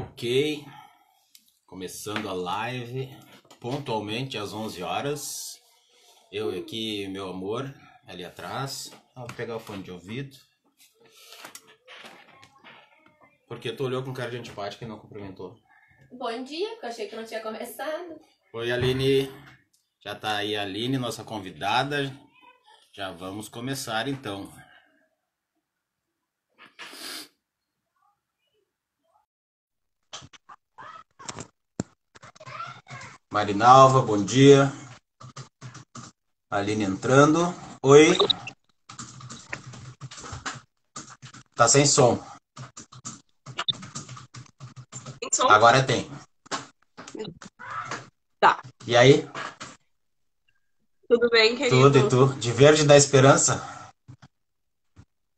Ok, começando a live pontualmente às 11 horas. Eu aqui, meu amor, ali atrás. Vou pegar o fone de ouvido. Porque tu olhou com cara de antipática e não cumprimentou. Bom dia, porque eu achei que não tinha começado. Oi, Aline. Já tá aí a Aline, nossa convidada. Já vamos começar então. Marinalva, bom dia. Aline entrando. Oi. Tá sem som. Tem som? Agora tem. Tá. E aí? Tudo bem, querido? Tudo e tu? De verde da esperança?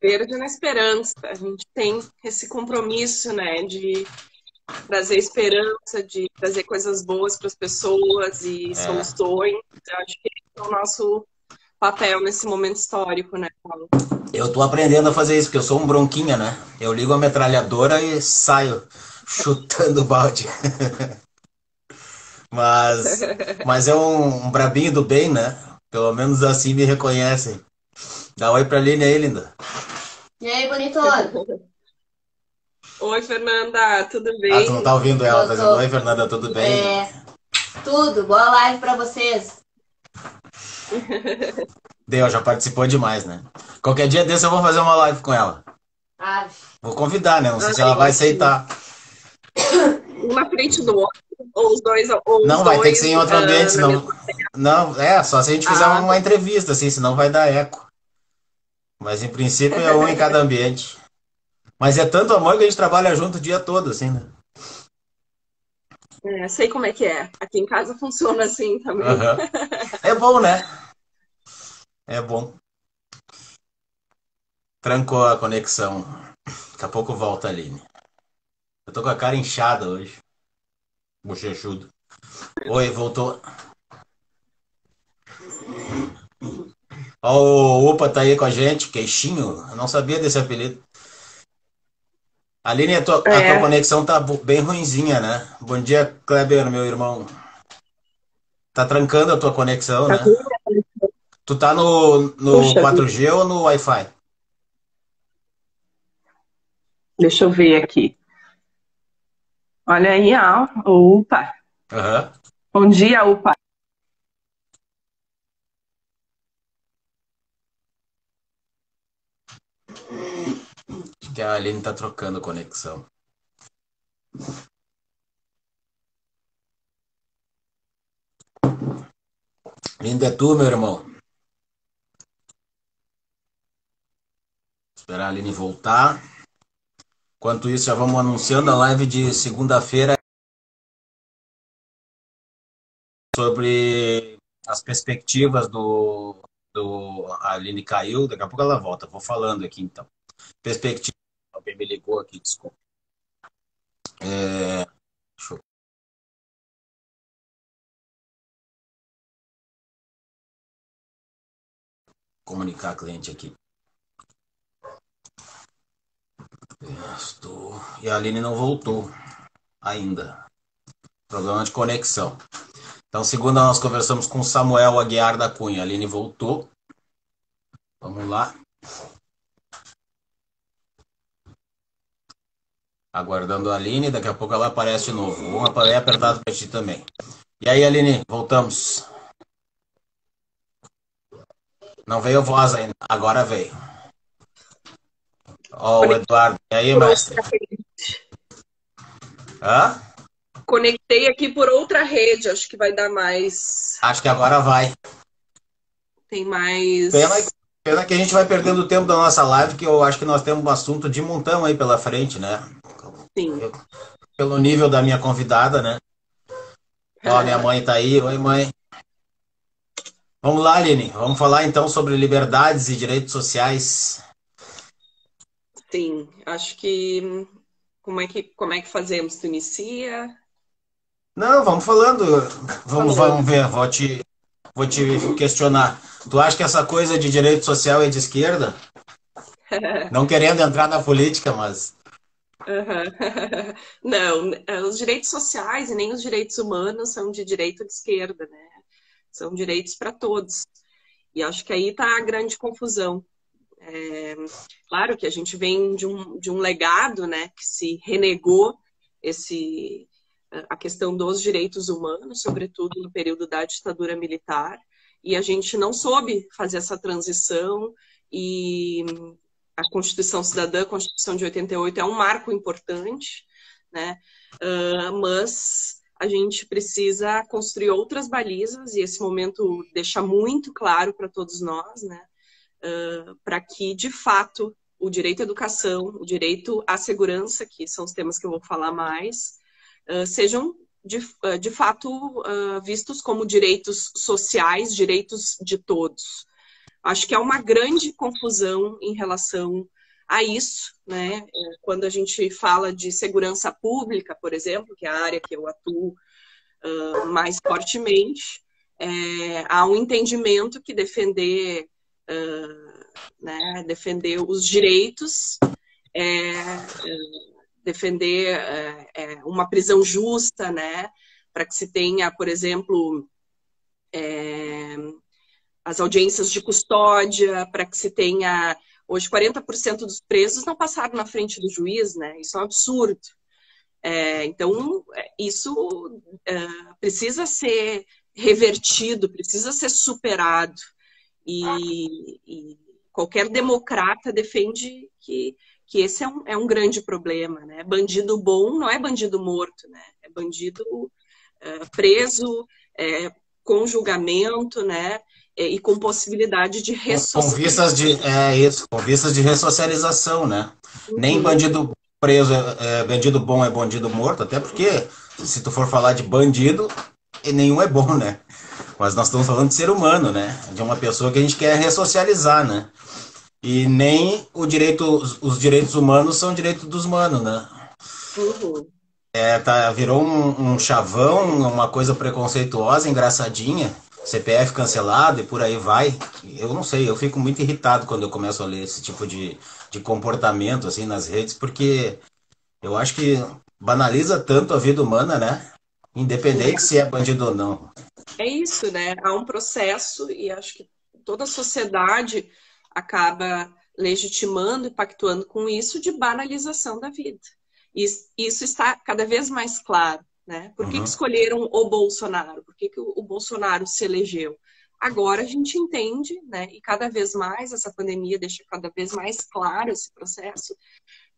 Verde na esperança. A gente tem esse compromisso, né, de trazer esperança, de trazer coisas boas para as pessoas e soluções. Eu acho que esse é o nosso papel nesse momento histórico, né, Paulo? Eu tô aprendendo a fazer isso, porque eu sou um bronquinha, né? Eu ligo a metralhadora e saio chutando o balde. Mas é um brabinho do bem, né? Pelo menos assim me reconhecem. Dá oi pra Aline aí, linda. E aí, bonitona? Oi, Fernanda, tudo Ah, bem? tu não tá ouvindo ela, Eu tá tô. dizendo oi, Fernanda, tudo bem? Tudo. Boa live pra vocês. Deu, já participou demais, né? Qualquer dia desse eu vou fazer uma live com ela. Ah, Vou convidar, né? Não sei se Ai, ela vai ótimo. aceitar. Um na frente do outro, ou os dois, ou Não, os vai ter que dois ser em outro ambiente, na senão. mesma... Não, só se a gente fizer Ah, uma entrevista, assim, senão vai dar eco. Mas em princípio é um em cada ambiente. Mas é tanto amor que a gente trabalha junto o dia todo, assim, né? sei como é que é. Aqui em casa funciona assim também. Aham. É bom, né? É bom. Trancou a conexão. Daqui a pouco volta, Aline. Eu tô com a cara inchada hoje. Bochechudo. Oi, voltou. Ó, o Upa tá aí com a gente, queixinho. Eu não sabia desse apelido. Aline, a tua conexão tá bem ruinzinha, né? Bom dia, Kleber, meu irmão. Tá trancando a tua conexão, Tá né? ruim? Tu tá no Puxa vida. 4G ou no Wi-Fi? Deixa eu ver aqui. Olha aí, ó. Opa. Aham. Bom dia, Upa. Acho que a Aline tá trocando conexão. Lindo é tu, meu irmão. Esperar a Aline voltar. Enquanto isso, já vamos anunciando a live de segunda-feira sobre as perspectivas A Aline caiu, daqui a pouco ela volta. Vou falando aqui então. Perspectiva. Alguém me ligou aqui, desculpa. Deixa eu comunicar a cliente aqui. E a Aline não voltou ainda. Problema de conexão. Então, segunda, nós conversamos com Samuel Aguiar da Cunha. A Aline voltou. Vamos lá. Aguardando a Aline, daqui a pouco ela aparece de novo. Vamos apertado para ti também. E aí, Aline, voltamos. Não veio voz ainda. Agora veio. Ó, o Eduardo. E aí, mestre? Hã? Conectei aqui por outra rede, acho que vai dar mais. Acho que agora vai. Tem mais. Pena que a gente vai perdendo o tempo da nossa live, que eu acho que nós temos um assunto de montão aí pela frente, né? Sim. Pelo nível da minha convidada, né? Ó, minha mãe tá aí. Oi, mãe. Vamos lá, Aline. Vamos falar então sobre liberdades e direitos sociais. Sim, acho que. Como é que fazemos? Tu inicia? Não, vamos falando. Vamos Falando. ver. Vou te questionar. Tu acha que essa coisa de direito social é de esquerda? Não querendo entrar na política, mas Aham. Não, os direitos sociais e nem os direitos humanos são de direita ou de esquerda, né? São direitos para todos. E acho que aí está a grande confusão. Claro que a gente vem de um legado, né, que se renegou a questão dos direitos humanos, sobretudo no período da ditadura militar, e a gente não soube fazer essa transição, e a Constituição Cidadã, a Constituição de 88, é um marco importante, né? Mas a gente precisa construir outras balizas, e esse momento deixa muito claro para todos nós, né? Para que, de fato, o direito à educação, o direito à segurança, que são os temas que eu vou falar mais, sejam, de fato, vistos como direitos sociais, direitos de todos. Acho que há uma grande confusão em relação a isso, né? Quando a gente fala de segurança pública, por exemplo, que é a área que eu atuo mais fortemente, há um entendimento que defender os direitos, defender uma prisão justa, né, para que se tenha, por exemplo, as audiências de custódia, para que se tenha... Hoje, 40% dos presos não passaram na frente do juiz, né? Isso é um absurdo. Então, isso precisa ser revertido, precisa ser superado. E qualquer democrata defende que esse é um grande problema, né? Bandido bom não é bandido morto, né? É bandido preso, com julgamento, né? E com possibilidade de ressocialização. Com vistas de ressocialização, né? Nem bandido preso bandido bom é bandido morto, até porque, se tu for falar de bandido, nenhum é bom, né? Mas nós estamos falando de ser humano, né? De uma pessoa que a gente quer ressocializar, né? E nem os direitos humanos são direitos dos humanos, né? Uhum. Virou um chavão, uma coisa preconceituosa, engraçadinha, CPF cancelado e por aí vai. Eu não sei, eu fico muito irritado quando eu começo a ler esse tipo de comportamento assim nas redes, porque eu acho que banaliza tanto a vida humana, né? Independente se é bandido ou não. É isso, né? Há um processo e acho que toda a sociedade acaba legitimando e pactuando com isso de banalização da vida. Isso está cada vez mais claro, né? Por que escolheram o Bolsonaro? Por que o Bolsonaro se elegeu? Agora a gente entende, né? E cada vez mais essa pandemia deixa cada vez mais claro esse processo,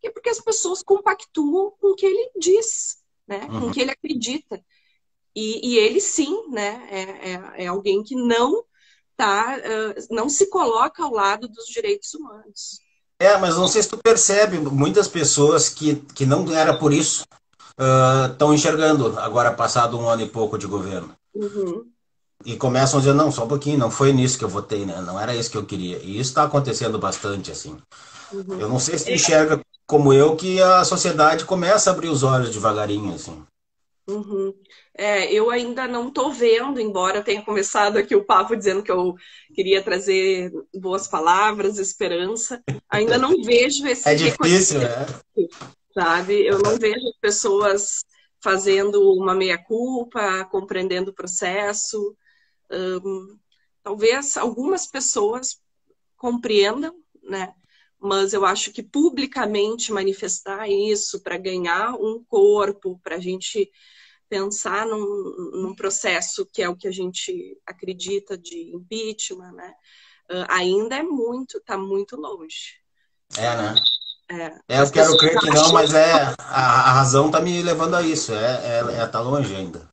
que é porque as pessoas compactuam com o que ele diz, né? Com o que ele acredita. E ele sim, né? É alguém que não se coloca ao lado dos direitos humanos. Mas não sei se tu percebe, muitas pessoas que não era por isso estão enxergando agora passado um ano e pouco de governo. E começam a dizer, não, só um pouquinho, não foi nisso que eu votei, né? Não era isso que eu queria. E isso está acontecendo bastante, assim. Eu não sei se tu enxerga como eu que a sociedade começa a abrir os olhos devagarinho, assim. Eu ainda não estou vendo, embora eu tenha começado aqui o papo dizendo que eu queria trazer boas palavras, esperança. Ainda não vejo esse difícil, né? Sabe? Eu não vejo pessoas fazendo uma meia-culpa, compreendendo o processo. Talvez algumas pessoas compreendam, né? Mas eu acho que publicamente manifestar isso para ganhar um corpo, para a gente pensar num processo que é o que a gente acredita de impeachment, né? Ainda está muito longe. Né? Eu quero crer que não, mas a razão está me levando a isso. Tá longe ainda.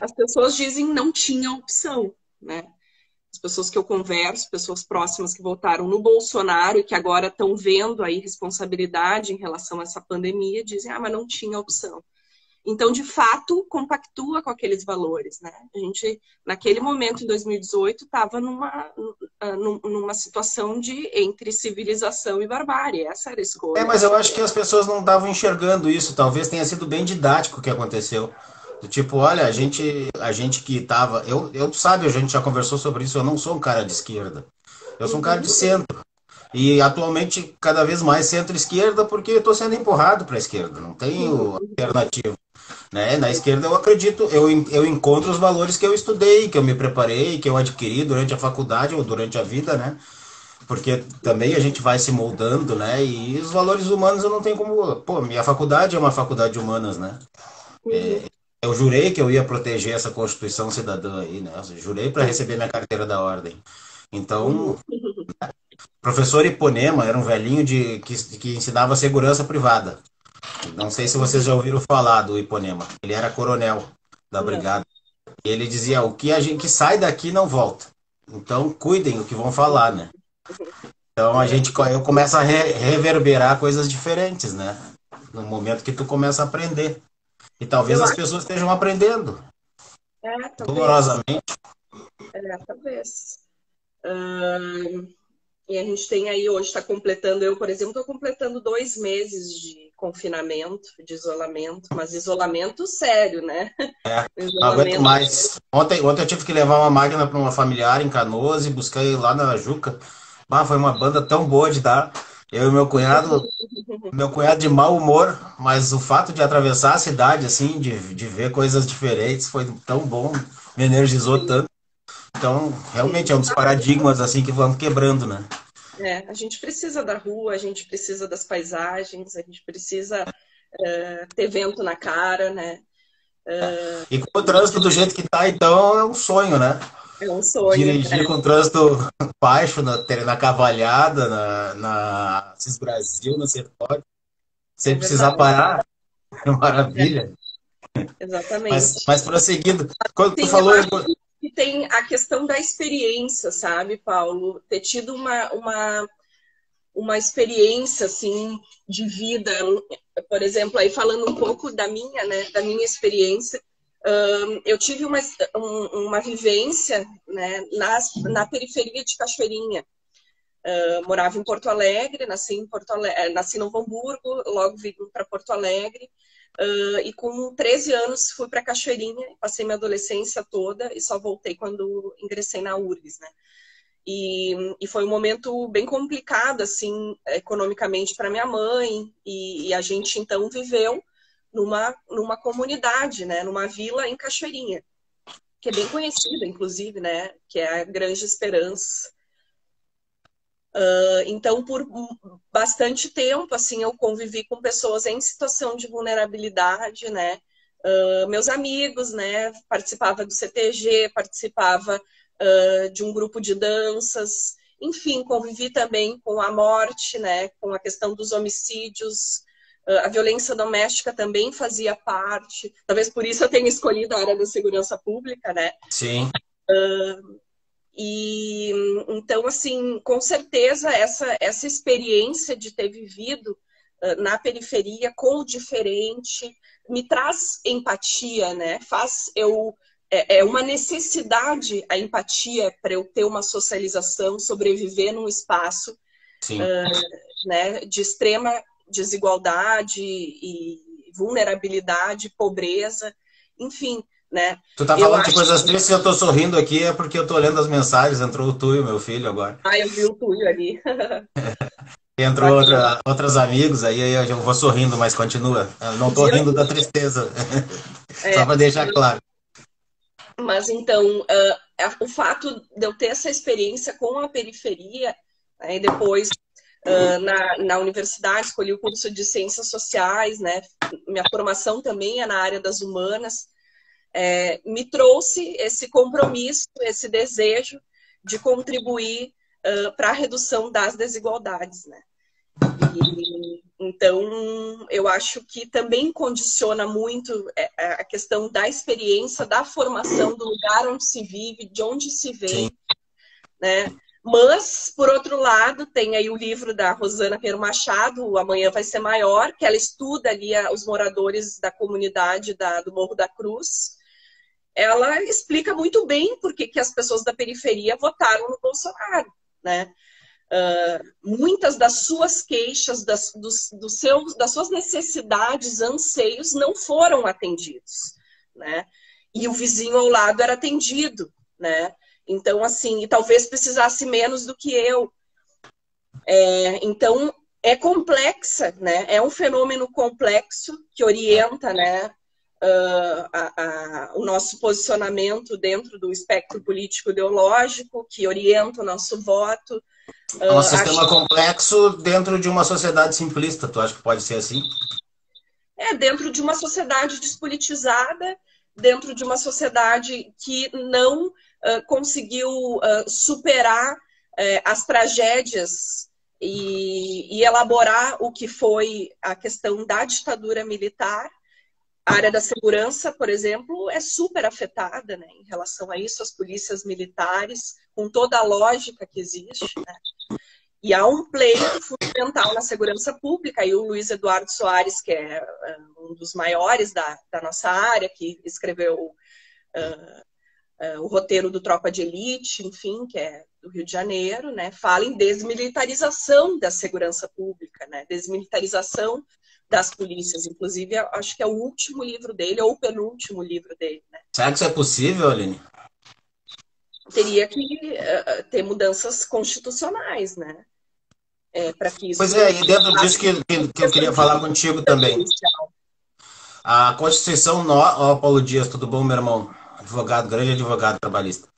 As pessoas dizem que não tinha opção, né? As pessoas que eu converso, pessoas próximas que votaram no Bolsonaro e que agora estão vendo aí responsabilidade em relação a essa pandemia, dizem, mas não tinha opção. Então, de fato, compactua com aqueles valores, né? A gente, naquele momento, em 2018, estava numa situação entre civilização e barbárie. Essa era a escolha. Mas eu acho que as pessoas não estavam enxergando isso. Talvez tenha sido bem didático o que aconteceu. Do tipo, olha, a gente que estava... Eu sabe, a gente já conversou sobre isso, eu não sou um cara de esquerda. Eu sou um cara de centro. E atualmente cada vez mais centro-esquerda, porque estou sendo empurrado para a esquerda, não tenho alternativa. Né? Na esquerda eu acredito, eu encontro os valores que eu estudei, que eu me preparei, que eu adquiri durante a faculdade ou durante a vida, né? Porque também a gente vai se moldando, né? E os valores humanos eu não tenho como. Pô, minha faculdade é uma faculdade de humanas, né? Uhum. Eu jurei que eu ia proteger essa Constituição Cidadã aí, né? Eu jurei para receber minha carteira da ordem. Uhum. Então, professor Iponema era um velhinho que ensinava segurança privada. Não sei se vocês já ouviram falar do Iponema. Ele era coronel da Não. brigada. E ele dizia: o que a gente que sai daqui não volta. Então, cuidem do que vão falar, né? Então, É, eu começo a reverberar coisas diferentes, né? No momento que tu começa a aprender. E talvez eu as acho, pessoas estejam aprendendo talvez. dolorosamente. Talvez. E a gente tem aí, hoje está completando, eu, por exemplo, estou completando 2 meses de confinamento, de isolamento, mas isolamento sério, né? Não aguento Isolamento. mais. Ontem eu tive que levar uma máquina para uma familiar em Canoas e busquei lá na Juca. Ah, foi uma banda tão boa de dar. Eu e meu cunhado de mau humor, mas o fato de atravessar a cidade, assim, de ver coisas diferentes, foi tão bom, me energizou Sim, tanto. Então, realmente sim. é um dos paradigmas, assim, que vamos quebrando, né? A gente precisa da rua, a gente precisa das paisagens, a gente precisa ter vento na cara, né? E com o trânsito do jeito que tá, então, é um sonho, né? É um sonho. Dirigir com trânsito baixo na Cavalhada, na Assis Brasil, no Sertório, É sem precisar verdade. parar, é É, maravilha. exatamente. Mas prosseguindo, quando tu Sim, eu falou, acho que tem a questão da experiência, sabe, Paulo? Ter tido uma experiência, assim, de vida. Por exemplo, aí falando um pouco da minha, né, da minha experiência, eu tive uma vivência, né, na periferia de Cachoeirinha. Morava em Porto Alegre, nasci em Novo Hamburgo, logo vim para Porto Alegre. E com 13 anos fui para Cachoeirinha, passei minha adolescência toda e só voltei quando ingressei na URGS, né? E foi um momento bem complicado, assim, economicamente para minha mãe. E a gente, então, viveu numa comunidade, né? Numa vila em Cachoeirinha, que é bem conhecida, inclusive, né? Que é a Grande Esperança. Então, por bastante tempo, assim, eu convivi com pessoas em situação de vulnerabilidade, né? Meus amigos, né? Participava do CTG, participava de um grupo de danças, enfim, convivi também com a morte, né? Com a questão dos homicídios, a violência doméstica também fazia parte. Talvez por isso eu tenha escolhido a área da segurança pública, né? sim, E então, assim, com certeza essa experiência de ter vivido na periferia com o diferente me traz empatia, né? É uma necessidade a empatia para eu ter uma socialização, sobreviver num espaço, sim. né, de extrema desigualdade e vulnerabilidade, pobreza, enfim, né? Tu tá Eu falando de acho. coisas tristes e eu tô sorrindo aqui, é porque eu tô olhando as mensagens, entrou o Tu e o meu filho agora. Eu vi o Túlio ali. Entrou Bacana. outros amigos, aí eu vou sorrindo, mas continua. Eu não tô rindo da Adiante. tristeza, só É, para deixar claro. mas então, o fato de eu ter essa experiência com a periferia, né, e depois na universidade escolhi o curso de Ciências Sociais, né, minha formação também é na área das humanas, me trouxe esse compromisso, esse desejo de contribuir para a redução das desigualdades, né? Então, eu acho que também condiciona muito a questão da experiência, da formação, do lugar onde se vive, de onde se Sim, vem, né? Mas, por outro lado, tem aí o livro da Rosana Pinheiro Machado, O Amanhã Vai Ser Maior, que ela estuda ali os moradores da comunidade do Morro da Cruz. Ela explica muito bem por que as pessoas da periferia votaram no Bolsonaro, né? Muitas das suas queixas, das suas necessidades, anseios não foram atendidos, né? E o vizinho ao lado era atendido, né? Então, assim, e talvez precisasse menos do que eu. Então, é complexa, né? É um fenômeno complexo que orienta, né, o nosso posicionamento dentro do espectro político-ideológico, que orienta o nosso voto. É um sistema complexo dentro de uma sociedade simplista, tu acha que pode ser assim? Dentro de uma sociedade despolitizada, dentro de uma sociedade que não conseguiu superar as tragédias e elaborar o que foi a questão da ditadura militar. A área da segurança, por exemplo, é super afetada, né, em relação a isso, as polícias militares, com toda a lógica que existe, né? E há um pleito fundamental na segurança pública, e o Luiz Eduardo Soares, que é um dos maiores da nossa área, que escreveu o roteiro do Tropa de Elite, enfim, que é do Rio de Janeiro, né, fala em desmilitarização da segurança pública, né, desmilitarização das polícias. Inclusive, acho que é o último livro dele, ou o penúltimo livro dele, né. Será que isso é possível, Aline? Teria que ter mudanças constitucionais, né? Para que isso... Pois é, e dentro disso que eu queria falar contigo também. A Constituição nova... Paulo Dias, tudo bom, meu irmão? Advogado, grande advogado trabalhista.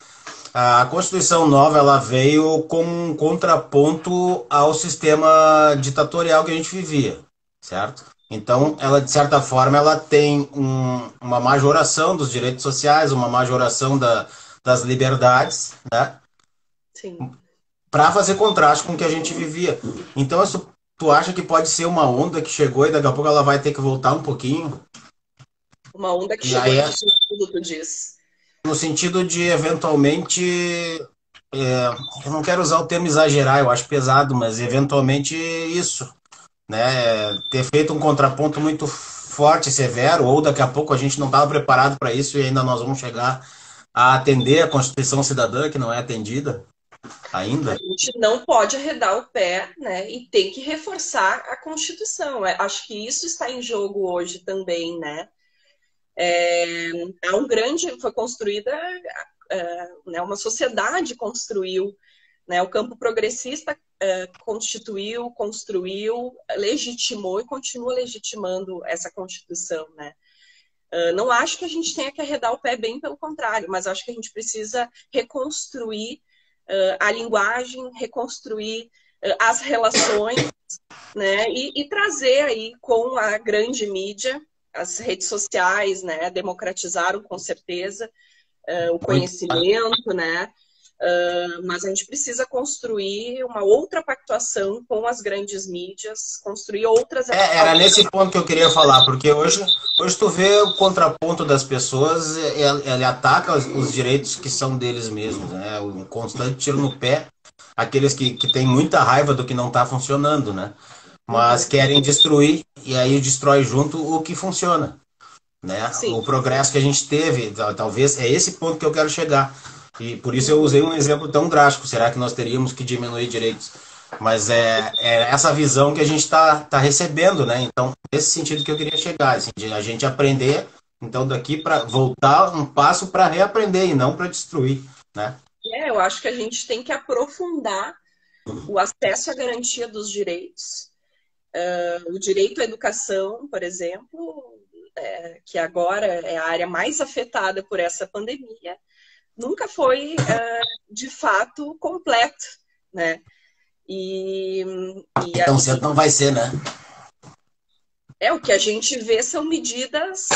A Constituição nova, ela veio como um contraponto ao sistema ditatorial que a gente vivia, certo? Então, ela, de certa forma, ela tem uma majoração dos direitos sociais, uma majoração das liberdades, né? Sim. Para fazer contraste com o que a gente vivia. Então, tu acha que pode ser uma onda que chegou e daqui a pouco ela vai ter que voltar um pouquinho? Uma onda que chegou em que sentido, tu diz? No sentido de, eventualmente, eu não quero usar o termo exagerar, eu acho pesado, mas eventualmente isso, né? Ter feito um contraponto muito forte, severo, ou daqui a pouco a gente não estava preparado para isso e ainda nós vamos chegar a atender a Constituição Cidadã, que não é atendida ainda. A gente não pode arredar o pé, né? E tem que reforçar a Constituição. Acho que isso está em jogo hoje também, né? Foi construída, né, uma sociedade construiu, né, o campo progressista construiu, legitimou e continua legitimando essa Constituição, né? Não acho que a gente tenha que arredar o pé, bem pelo contrário, mas acho que a gente precisa reconstruir a linguagem, reconstruir as relações, né, e trazer aí com a grande mídia, as redes sociais, né, democratizaram com certeza o conhecimento, né, mas a gente precisa construir uma outra pactuação com as grandes mídias, construir outras... Era nesse ponto que eu queria falar, porque hoje tu vê o contraponto das pessoas, ele ataca os direitos que são deles mesmos, né, um constante tiro no pé, aqueles que têm muita raiva do que não está funcionando, né, mas querem destruir, e aí destrói junto o que funciona, né? Sim. O progresso que a gente teve, talvez, é esse ponto que eu quero chegar. E por isso eu usei um exemplo tão drástico. Será que nós teríamos que diminuir direitos? Mas é essa visão que a gente tá recebendo, né? Então, nesse sentido que eu queria chegar, assim, de a gente aprender, então daqui para voltar um passo para reaprender e não para destruir, né? Eu acho que a gente tem que aprofundar o acesso à garantia dos direitos. O direito à educação, por exemplo, que agora é a área mais afetada por essa pandemia, nunca foi, de fato, completo, né? Tão cedo não vai ser, né? O que a gente vê são medidas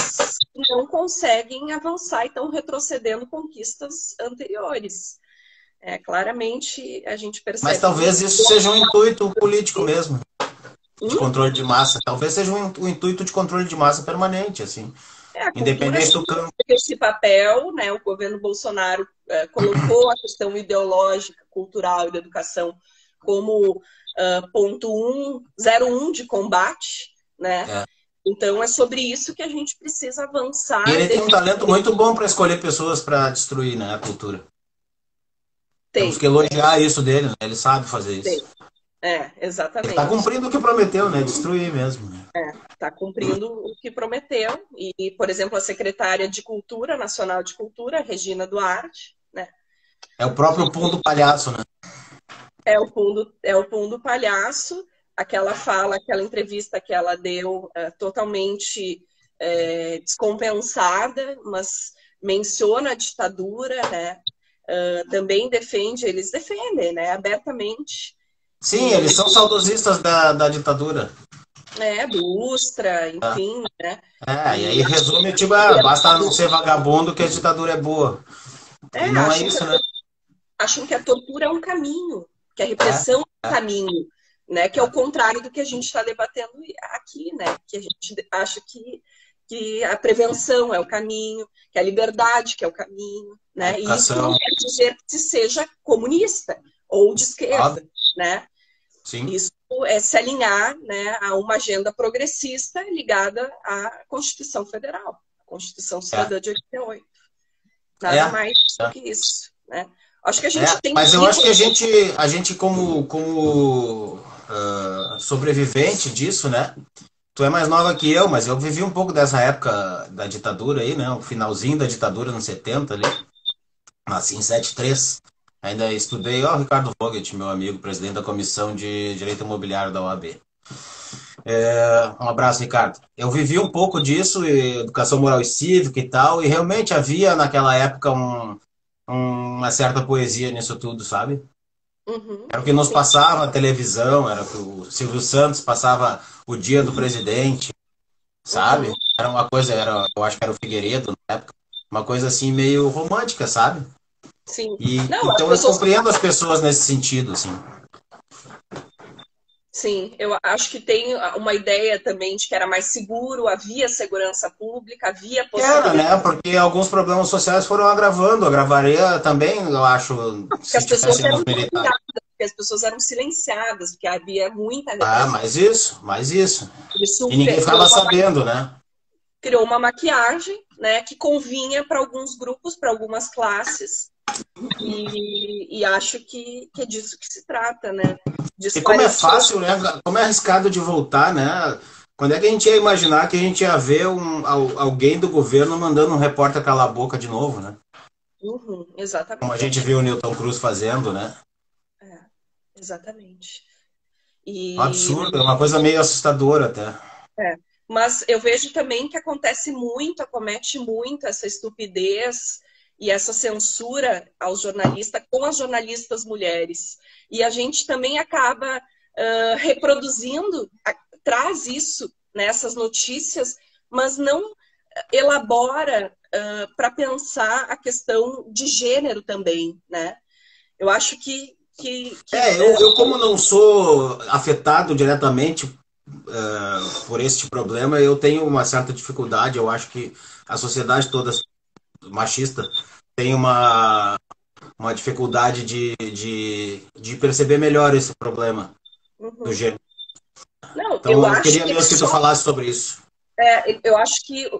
que não conseguem avançar e estão retrocedendo conquistas anteriores. Claramente, a gente percebe... Mas talvez isso seja um intuito político mesmo. De controle de massa. Talvez seja um intuito de controle de massa permanente, assim. Independente do campo. Esse papel, né, o governo Bolsonaro colocou a questão ideológica, cultural e da educação como ponto 01 de combate, né? Então é sobre isso que a gente precisa avançar. E ele tem um talento muito bom para escolher pessoas para destruir, né, a cultura. Temos que elogiar isso dele, né? Ele sabe fazer isso. Exatamente. Ele está cumprindo o que prometeu, né? Destruir mesmo. Está cumprindo o que prometeu. E, por exemplo, a secretária de Cultura, Nacional de Cultura, Regina Duarte, né? É o próprio pum do palhaço, né? É o Pum do Palhaço, aquela fala, aquela entrevista que ela deu totalmente descompensada, mas menciona a ditadura, né? Também eles defendem, né, abertamente. Sim, eles são saudosistas da ditadura. Do Ustra, enfim, né? E aí resume, tipo, basta não ser vagabundo que a ditadura é boa. E não é isso, né? Acham que a tortura é um caminho, que a repressão é um caminho, né? Que é o contrário do que a gente está debatendo aqui, né? Que a gente acha que a prevenção é o caminho, que a liberdade que é o caminho, né? E isso não quer dizer que se seja comunista ou de esquerda, né? Sim. Isso é se alinhar, né, a uma agenda progressista ligada à Constituição Federal, a Constituição Cidadã de 88. Nada mais do que isso, né? Acho que a gente tem. Mas eu acho que a gente como sobrevivente disso, né? Tu é mais nova que eu, mas eu vivi um pouco dessa época da ditadura aí, né? O finalzinho da ditadura nos 70 ali. Nasci em 73. Ainda estudei, Ricardo Vogt, meu amigo, presidente da Comissão de Direito Imobiliário da OAB. Um abraço, Ricardo. Eu vivi um pouco disso, educação moral e cívica e tal, e realmente havia naquela época uma certa poesia nisso tudo, sabe? Uhum. Era o que nos passava na televisão, era o que o Silvio Santos passava o dia do presidente, sabe? Era uma coisa, eu acho que era o Figueiredo na época, uma coisa assim meio romântica, sabe? Sim. Então eu compreendo as pessoas nesse sentido, assim. Sim, eu acho que tem uma ideia também de que era mais seguro, havia segurança pública, havia possibilidade. Era, né? Porque alguns problemas sociais foram agravando. Agravaria também, eu acho, se as pessoas eram militares. Porque as pessoas eram silenciadas, porque havia muita repressão. Mais isso. E ninguém ficava sabendo, né? Criou uma maquiagem, né, que convinha para alguns grupos, para algumas classes. E acho que é disso que se trata, né? E como é fácil, né? Como é arriscado de voltar, né? Quando é que a gente ia imaginar que a gente ia ver alguém do governo mandando um repórter calar a boca de novo, né? Exatamente. Como a gente viu o Newton Cruz fazendo, né? Exatamente. Um absurdo, é uma coisa meio assustadora até. Mas eu vejo também que acomete muito essa estupidez e essa censura aos jornalistas com as jornalistas mulheres. E a gente também acaba reproduzindo, traz isso nessas notícias, mas não elabora para pensar a questão de gênero também, né? Eu acho que eu como não sou afetado diretamente por este problema, eu tenho uma certa dificuldade. Eu acho que a sociedade toda machista tem uma dificuldade de perceber melhor esse problema do gênero. Não, então eu queria mesmo que tu falasse sobre isso. Eu acho que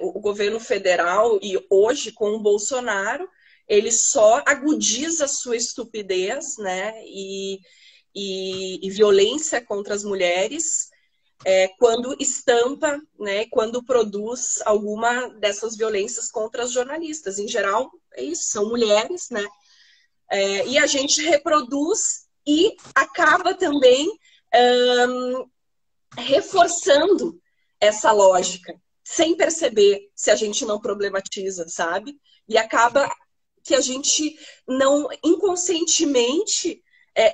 o governo federal, e hoje com o Bolsonaro, ele só agudiza a sua estupidez, né, e violência contra as mulheres quando estampa, né, quando produz alguma dessas violências contra as jornalistas. Em geral, é isso, são mulheres, né? E a gente reproduz e acaba também reforçando essa lógica, sem perceber, se a gente não problematiza, sabe? E acaba que a gente não, inconscientemente,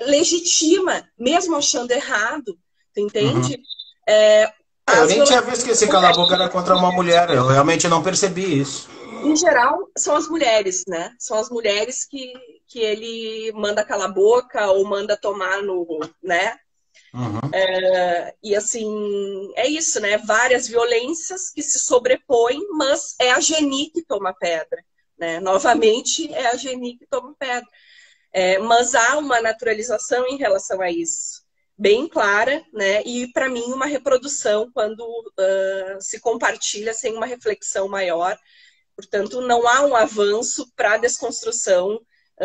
legitima, mesmo achando errado, tu entende? Eu nem tinha visto que esse cala-boca era contra uma mulher, eu realmente não percebi isso. Em geral, são as mulheres, né? São as mulheres que ele manda calar a boca ou manda tomar no, né? E assim, é isso, né? Várias violências que se sobrepõem, mas é a Geni que toma pedra, né? Novamente, é a Geni que toma pedra. Mas há uma naturalização em relação a isso, bem clara, né? E para mim uma reprodução quando se compartilha sem uma reflexão maior. Portanto, não há um avanço para a desconstrução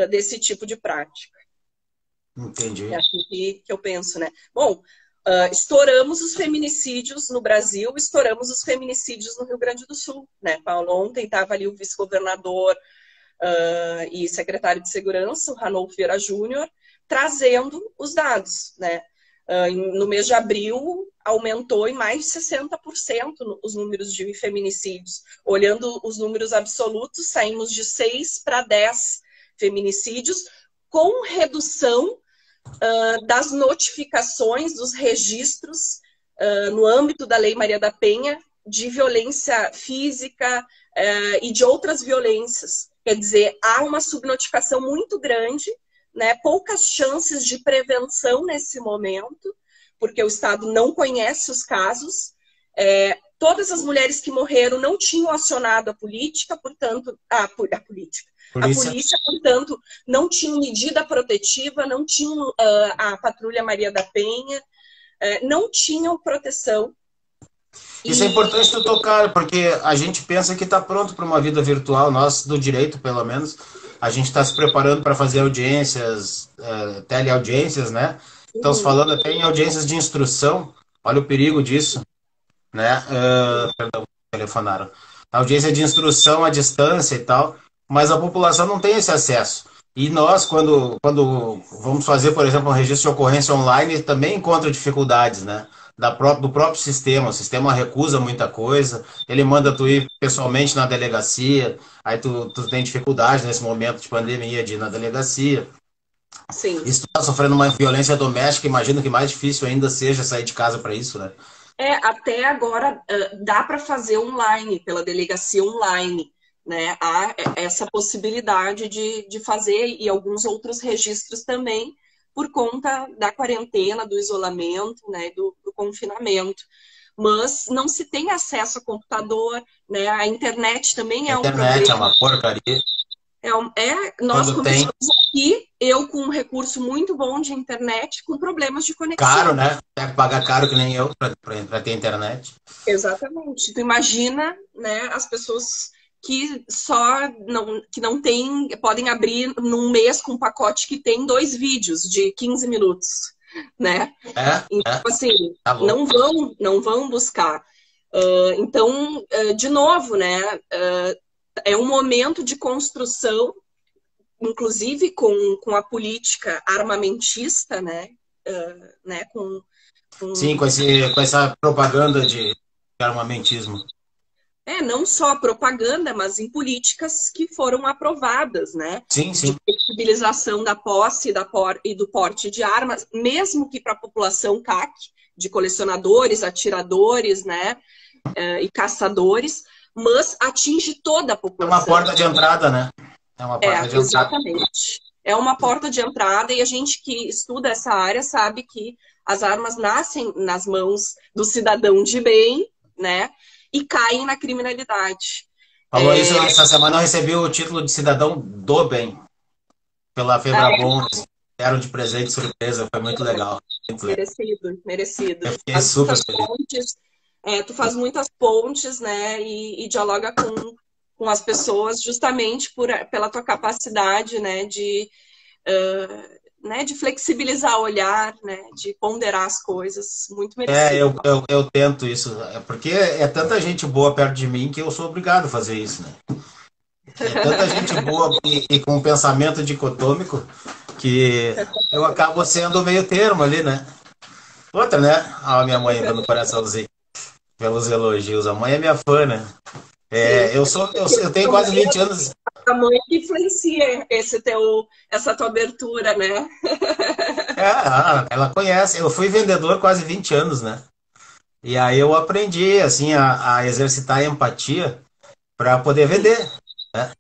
desse tipo de prática. Entendi. É assim que eu penso, né? Bom, estouramos os feminicídios no Brasil, estouramos os feminicídios no Rio Grande do Sul, né, Paulo? Ontem estava ali o vice-governador e secretário de Segurança, o Ranolfo Vieira Júnior, trazendo os dados, né? No mês de abril, aumentou em mais de 60% os números de feminicídios. Olhando os números absolutos, saímos de 6 para 10 feminicídios, com redução das notificações, dos registros, no âmbito da Lei Maria da Penha, de violência física e de outras violências. Quer dizer, há uma subnotificação muito grande, né? Poucas chances de prevenção nesse momento, porque o Estado não conhece os casos. Todas as mulheres que morreram não tinham acionado a política, portanto, a polícia, portanto, não tinham medida protetiva, não tinham a Patrulha Maria da Penha, não tinham proteção. Isso é importante tu tocar, porque a gente pensa que está pronto para uma vida virtual, nós do direito, pelo menos, a gente está se preparando para fazer audiências, teleaudiências, né? Estamos falando até em audiências de instrução, olha o perigo disso, né? Perdão, telefonaram. Audiência de instrução à distância e tal, mas a população não tem esse acesso. E nós, quando vamos fazer, por exemplo, um registro de ocorrência online, também encontra dificuldades, né? Do próprio sistema. O sistema recusa muita coisa, ele manda tu ir pessoalmente na delegacia, aí tu tem dificuldade nesse momento de pandemia de ir na delegacia. Sim. E se tu tá sofrendo uma violência doméstica, imagino que mais difícil ainda seja sair de casa para isso, né? Até agora dá para fazer online, pela delegacia online, né? Há essa possibilidade de fazer, e alguns outros registros também, por conta da quarentena, do isolamento, né, do confinamento. Mas não se tem acesso a computador, né? A internet também é um problema. A internet é uma porcaria. Nós começamos aqui, eu com um recurso muito bom de internet, com problemas de conexão. Caro, né? Tem que pagar caro que nem eu para ter internet. Exatamente. Tu imagina, né, as pessoas que não tem, podem abrir num mês com um pacote que tem 2 vídeos de 15 minutos, né? Então, assim, tá não vão buscar. Então, de novo, né, é um momento de construção, inclusive com a política armamentista, né? Sim, com essa propaganda de armamentismo. Não só a propaganda, mas em políticas que foram aprovadas, né? Sim. De flexibilização da posse e do porte de armas, mesmo que para a população CAC, de colecionadores, atiradores, né? E caçadores, mas atinge toda a população. É uma porta de entrada, né? É uma porta de entrada. Exatamente. É uma porta de entrada, e a gente que estuda essa área sabe que as armas nascem nas mãos do cidadão de bem, né? E caem na criminalidade. Falou isso, essa semana eu recebi o título de cidadão do bem pela Febrabom. Deram de presente surpresa, foi muito legal. Merecido. Eu fiquei super feliz. Tu faz muitas pontes, né? E dialoga com as pessoas justamente pela tua capacidade, né? De flexibilizar o olhar, né? De ponderar as coisas. Muito merecido. Eu tento isso. Porque é tanta gente boa perto de mim que eu sou obrigado a fazer isso, né? É tanta gente boa e com um pensamento dicotômico que eu acabo sendo meio termo ali, né? Outra, né? A minha mãe dando coraçãozinho pelos elogios. A mãe é minha fã, né? Eu tenho quase 20 anos. A mãe que influencia essa tua abertura, né? Ela conhece. Eu fui vendedor quase 20 anos, né? E aí eu aprendi, assim, a exercitar a empatia para poder vender, né?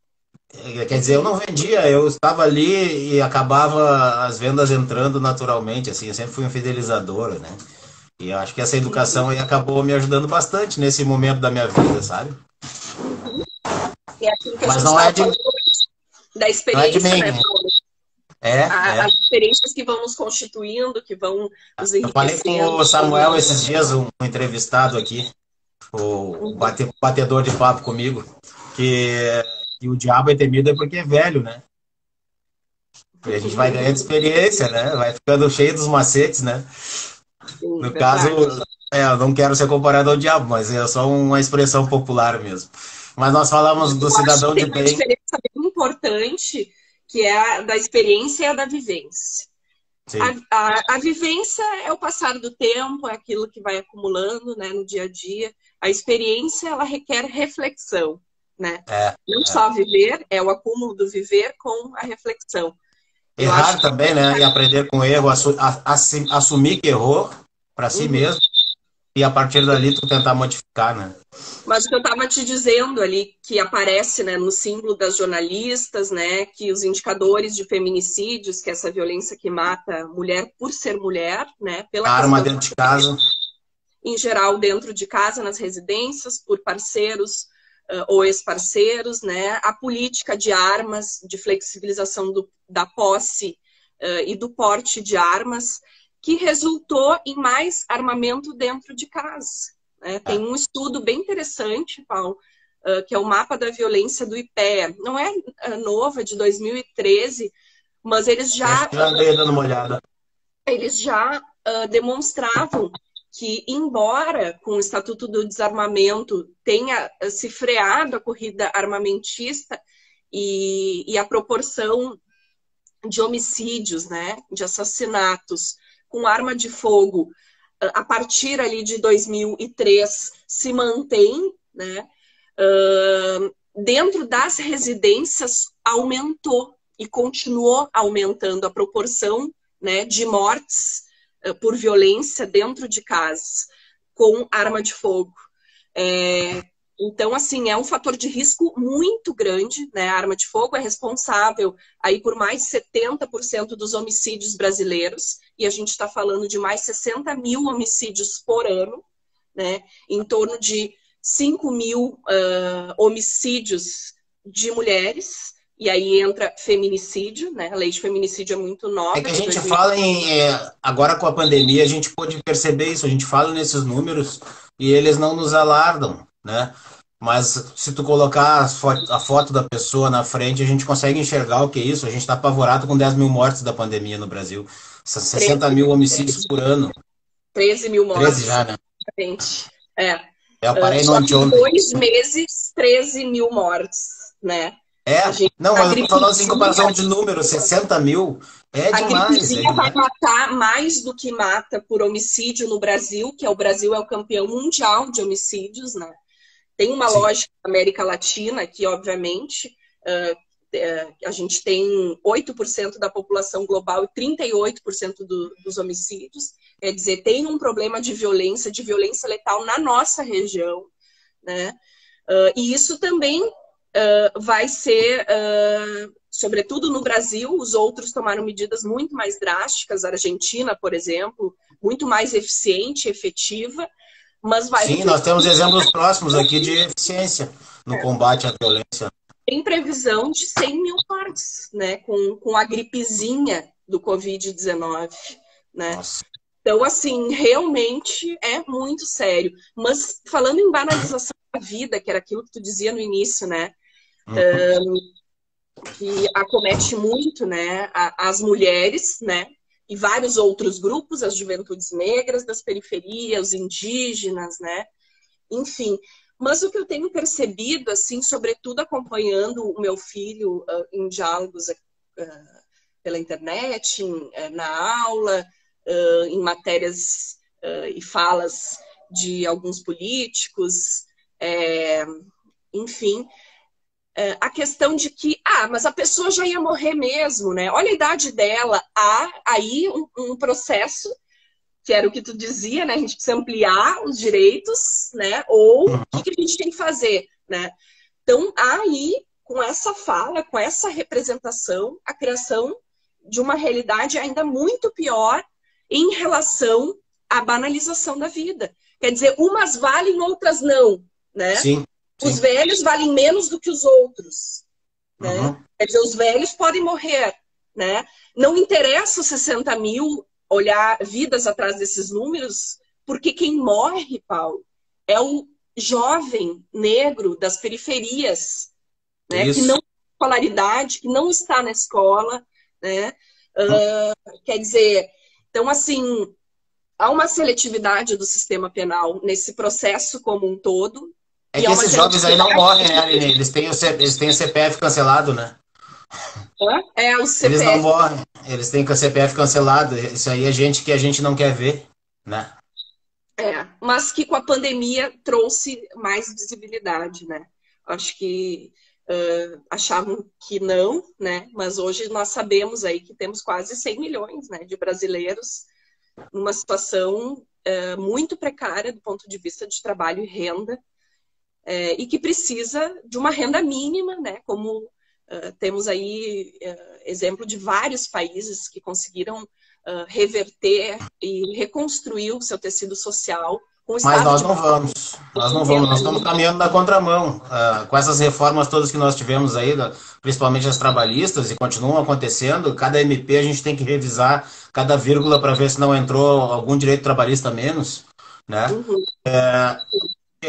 Quer dizer, eu não vendia, eu estava ali e acabava as vendas entrando naturalmente, assim. Eu sempre fui um fidelizador, né? E eu acho que essa educação aí acabou me ajudando bastante nesse momento da minha vida, sabe? É aquilo que mas não é de... da experiência, não é de mim, né, Paulo? As experiências que vão nos constituindo, que vão nos enriquecendo. Eu falei com o Samuel esses dias, um entrevistado aqui, o batedor de papo comigo, que o diabo é temido porque é velho, né? E a gente vai ganhando experiência, né? Vai ficando cheio dos macetes, né? Sim, no caso, eu não quero ser comparado ao diabo, mas é só uma expressão popular mesmo. Mas nós falamos do cidadão de bem. Tem uma diferença bem importante, que é a da experiência e a da vivência. Sim. A vivência é o passar do tempo, é aquilo que vai acumulando, né, no dia a dia. A experiência, ela requer reflexão, né? Não só viver, é o acúmulo do viver com a reflexão. Errar também, né? E aprender com o erro, assumir que errou para si mesmo e a partir dali tu tentar modificar, né? Mas o que eu estava te dizendo ali, que aparece, né, no símbolo das jornalistas, né, que os indicadores de feminicídios, que é essa violência que mata mulher por ser mulher, né, pela arma dentro de casa, em geral dentro de casa, nas residências, por parceiros ou ex-parceiros, né, a política de armas, de flexibilização da posse e do porte de armas, que resultou em mais armamento dentro de casa. Tem um estudo bem interessante, Paulo, que é o mapa da violência do IPEA. Não é novo, é de 2013, mas eles já andei dando uma olhada. Eles já demonstravam que, embora com o Estatuto do Desarmamento tenha se freado a corrida armamentista e a proporção de homicídios, né, de assassinatos com arma de fogo, a partir ali de 2003, se mantém, né? Dentro das residências aumentou e continuou aumentando a proporção, né, de mortes por violência dentro de casas com arma de fogo. Então, assim, é um fator de risco muito grande, né? A arma de fogo é responsável aí por mais de 70% dos homicídios brasileiros, e a gente está falando de mais 60 mil homicídios por ano, né? Em torno de 5 mil homicídios de mulheres, e aí entra feminicídio, né? A lei de feminicídio é muito nova. É que a gente fala agora com a pandemia, a gente pôde perceber isso, a gente fala nesses números e eles não nos alardam, né? Mas se tu colocar a foto da pessoa na frente, a gente consegue enxergar o que é isso. A gente está apavorado com 10 mil mortes da pandemia no Brasil. 60 mil homicídios por ano. 13 mil mortes. 13 já, né? Eu parei no anteontem. 2 meses, 13 mil mortes, né? Não, mas eu tô falando assim, em comparação de números, 60 mil é demais. A gripezinha vai matar mais do que mata por homicídio no Brasil, que o Brasil é o campeão mundial de homicídios, né? Tem uma lógica na América Latina que, obviamente, a gente tem 8% da população global e 38% dos homicídios. Quer dizer, tem um problema de violência letal na nossa região, né? E isso também vai ser, sobretudo no Brasil, os outros tomaram medidas muito mais drásticas, a Argentina, por exemplo, muito mais eficiente, efetiva, mas vai... Sim, nós temos exemplos próximos aqui de eficiência no combate à violência. Tem previsão de 100 mil mortes, né, com a gripezinha do Covid-19, né? Nossa. Então, assim, realmente é muito sério. Mas falando em banalização da vida, que era aquilo que tu dizia no início, né? Que acomete muito, né, as mulheres, né? E vários outros grupos, as juventudes negras das periferias, os indígenas, né? Enfim. Mas o que eu tenho percebido, assim, sobretudo acompanhando o meu filho em diálogos pela internet, na aula, em matérias e falas de alguns políticos, enfim, a questão de que, mas a pessoa já ia morrer mesmo, né? Olha a idade dela. Há aí um processo, que era o que tu dizia, né? A gente precisa ampliar os direitos, né? Ou o que a gente tem que fazer, né? Então, há aí, com essa fala, com essa representação, a criação de uma realidade ainda muito pior em relação à banalização da vida. Quer dizer, umas valem, outras não, né? Sim. Os velhos valem menos do que os outros, né? Quer dizer, os velhos podem morrer, né? Não interessa os 60 mil olhar vidas atrás desses números, porque quem morre, Paulo, é o jovem negro das periferias, né? Que não tem escolaridade, que não está na escola, né? Quer dizer, então, assim, há uma seletividade do sistema penal nesse processo como um todo. É que esses jovens aí não morrem, né, Aline? Eles têm o CPF cancelado, né? É, o Eles não CPF. morrem, eles têm com a CPF cancelado. Isso aí é gente que a gente não quer ver, né? Mas que com a pandemia trouxe mais visibilidade, né? Acho que achavam que não, né? Mas hoje nós sabemos aí que temos quase 100 milhões, né, de brasileiros numa situação muito precária do ponto de vista de trabalho e renda, e que precisa de uma renda mínima, né? Como temos aí exemplo de vários países que conseguiram reverter e reconstruir o seu tecido social com o Mas estado de nós não vamos, renda nós estamos mínima. caminhando na contramão. Com essas reformas todas que nós tivemos aí, principalmente as trabalhistas, e continuam acontecendo, cada MP a gente tem que revisar cada vírgula para ver se não entrou algum direito trabalhista a menos, né? Uhum.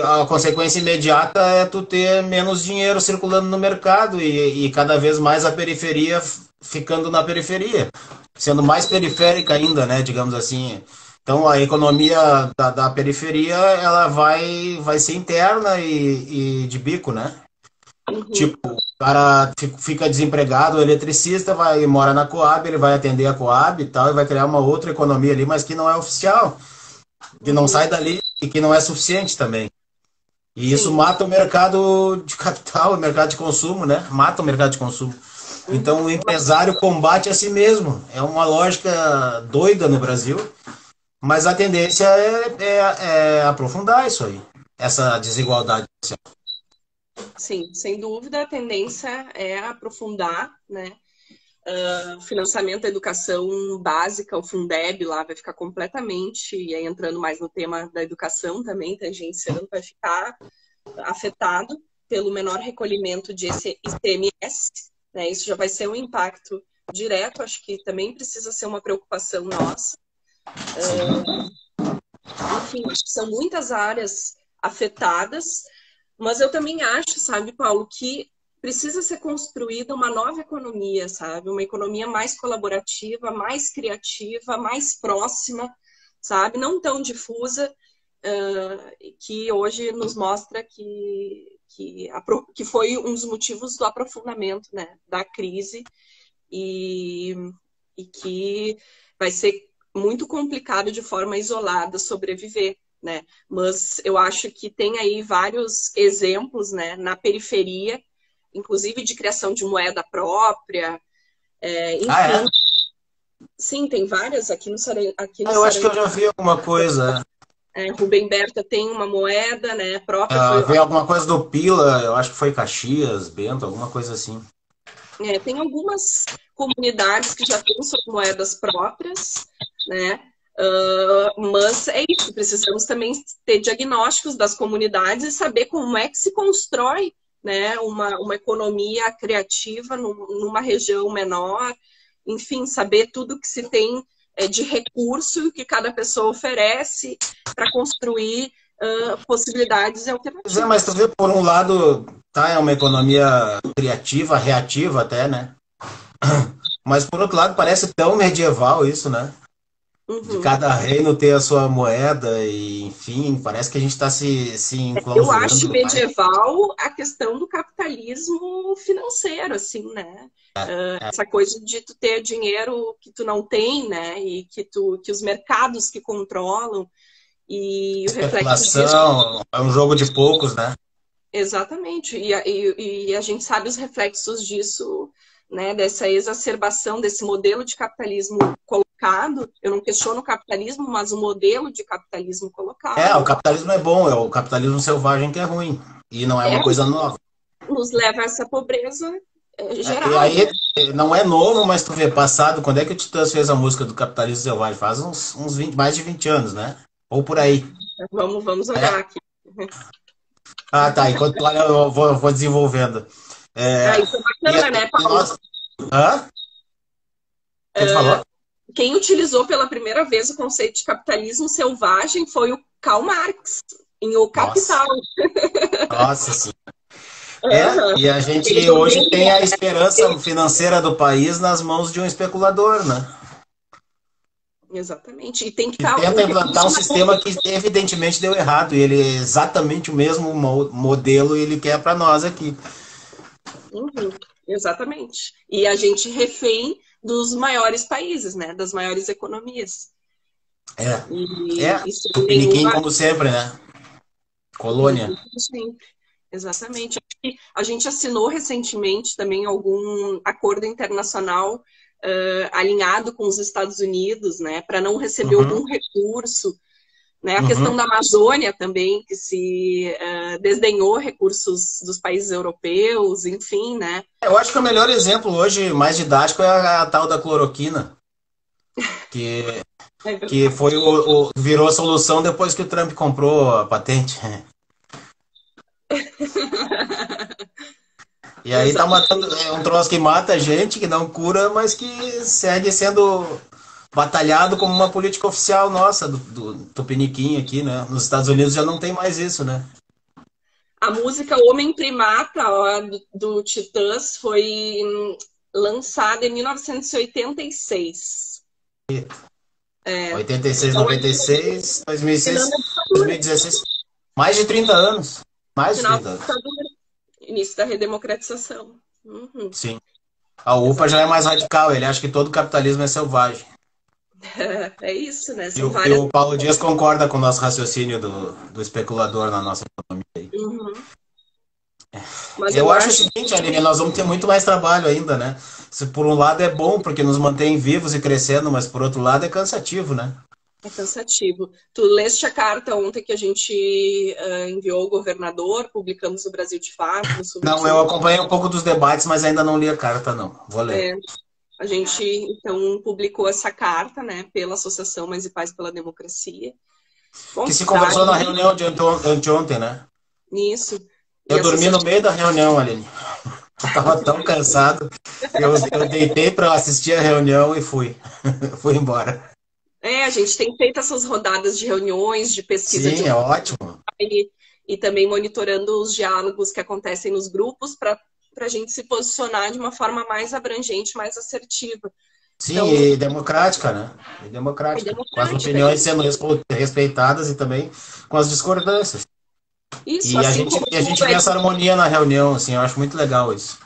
A consequência imediata é tu ter menos dinheiro circulando no mercado e cada vez mais a periferia ficando na periferia, sendo mais periférica ainda, né, digamos assim. Então a economia da periferia ela vai ser interna e de bico, né? Uhum. Tipo, o cara fica desempregado, o eletricista vai mora na Coab, ele vai atender a Coab e tal, e vai criar uma outra economia ali, mas que não é oficial, que não Uhum. sai dali e que não é suficiente também. E isso Sim. mata o mercado de capital, o mercado de consumo, né? Mata o mercado de consumo. Então o Uhum. empresário combate a si mesmo. É uma lógica doida no Brasil, mas a tendência é aprofundar isso aí, essa desigualdade social. Sim, sem dúvida, a tendência é aprofundar, né? O financiamento da educação básica, o Fundeb lá vai ficar completamente, e aí entrando mais no tema da educação também, tangenciando, vai ficar afetado pelo menor recolhimento de ICMS, né? Isso já vai ser um impacto direto, acho que também precisa ser uma preocupação nossa. Enfim, acho que são muitas áreas afetadas, mas eu também acho, sabe, Paulo, que precisa ser construída uma nova economia, sabe? Uma economia mais colaborativa, mais criativa, mais próxima, sabe? Não tão difusa, que hoje nos mostra que foi um dos motivos do aprofundamento, né, da crise e que vai ser muito complicado de forma isolada sobreviver, né? Mas eu acho que tem aí vários exemplos, né, na periferia, inclusive de criação de moeda própria, Ah, é? enfim. Sim, tem várias aqui no Eu acho que eu já vi alguma coisa. Rubem Berta tem uma moeda, né, própria, foi Vi alguma coisa do Pila, eu acho que foi Caxias, Bento, alguma coisa assim. tem algumas comunidades que já têm suas moedas próprias, né? Mas é isso, precisamos também ter diagnósticos das comunidades e saber como é que se constrói, né, uma economia criativa numa região menor, enfim, saber tudo que se tem de recurso que cada pessoa oferece para construir possibilidades e Pois é, mas tu alternativas. vê, por um lado, tá, é uma economia criativa, reativa até, né? Mas por outro lado, parece tão medieval isso, né? De Uhum. cada reino ter a sua moeda e, enfim, parece que a gente está se Eu acho enclausurando mais. medieval a questão do capitalismo financeiro, assim, né? Essa coisa de tu ter dinheiro que tu não tem, né? E que os mercados que controlam e o reflexo disso. Especulação, é um jogo de poucos, né? Exatamente. E a gente sabe os reflexos disso, né? Dessa exacerbação desse modelo de capitalismo colocado. Eu não questiono o capitalismo, mas o modelo de capitalismo O colocado capitalismo é bom, é o capitalismo selvagem que é ruim. E não é uma coisa nova. nos leva a essa pobreza E geral, aí, né? não é novo, mas tu vê, passado, quando é que o Titãs fez a música do capitalismo selvagem? Faz uns 20, mais de 20 anos, né? Ou por aí. Vamos olhar É. aqui. Ah, tá. Enquanto tu olha, eu vou desenvolvendo. É, Isso é e, bacana, né, e Paulo? nós. Hã? O que tu falou? Quem utilizou pela primeira vez o conceito de capitalismo selvagem foi o Karl Marx, em O Nossa, Capital. nossa sim. Uhum. E a gente Vejam hoje bem, tem a esperança financeira do país nas mãos de um especulador, né? exatamente. E tem que Que estar o tenta implantar um recurso na mão. sistema que evidentemente deu errado. E ele é exatamente o mesmo modelo ele quer para nós aqui. Uhum. Exatamente. E a gente refém dos maiores países, né? Das maiores economias. E sem Tupiniquim como sempre, né? Colônia. Sempre. Exatamente. A gente assinou recentemente também algum acordo internacional alinhado com os Estados Unidos, né? Para não receber algum recurso. Né? A questão da Amazônia também, que se desdenhou recursos dos países europeus, enfim, né? Eu acho que o melhor exemplo hoje, mais didático, é a tal da cloroquina, que foi virou a solução depois que o Trump comprou a patente. E aí tá matando, é um troço que mata a gente, que não cura, mas que segue sendo batalhado como uma política oficial nossa, do Tupiniquim aqui, né? Nos Estados Unidos já não tem mais isso, né? A música Homem Primata, ó, do Titãs, foi lançada em 1986. 86, 96, 2006, 2016. Mais de 30 anos. Mais de 30 anos. Início da redemocratização. Sim. A UPA já é mais radical, ele acha que todo capitalismo é selvagem. É isso, né? E o Paulo Dias concorda com o nosso raciocínio do especulador na nossa economia. Mas eu acho o seguinte, Aline, nós vamos ter muito mais trabalho ainda, né? Se por um lado é bom, porque nos mantém vivos e crescendo, mas por outro lado é cansativo, né? É cansativo. Tu leste a carta ontem que a gente enviou ao governador, publicamos no Brasil de Fato? Não, eu acompanhei um pouco dos debates, mas ainda não li a carta, não. Vou ler. A gente, então, publicou essa carta, né, pela Associação Mães e Pais pela Democracia. Que se conversou na reunião de anteontem, né? Isso. Eu dormi no meio da reunião, Aline. Eu tava tão cansado que eu deitei para assistir a reunião e fui embora. A gente tem feito essas rodadas de reuniões, de pesquisa. Sim, é ótimo. E também monitorando os diálogos que acontecem nos grupos para a gente se posicionar de uma forma mais abrangente, mais assertiva. Sim, então, e democrática, né? E democrática. Com as opiniões sendo respeitadas e também com as discordâncias. Isso, e assim a gente vê essa harmonia na reunião, assim, eu acho muito legal isso.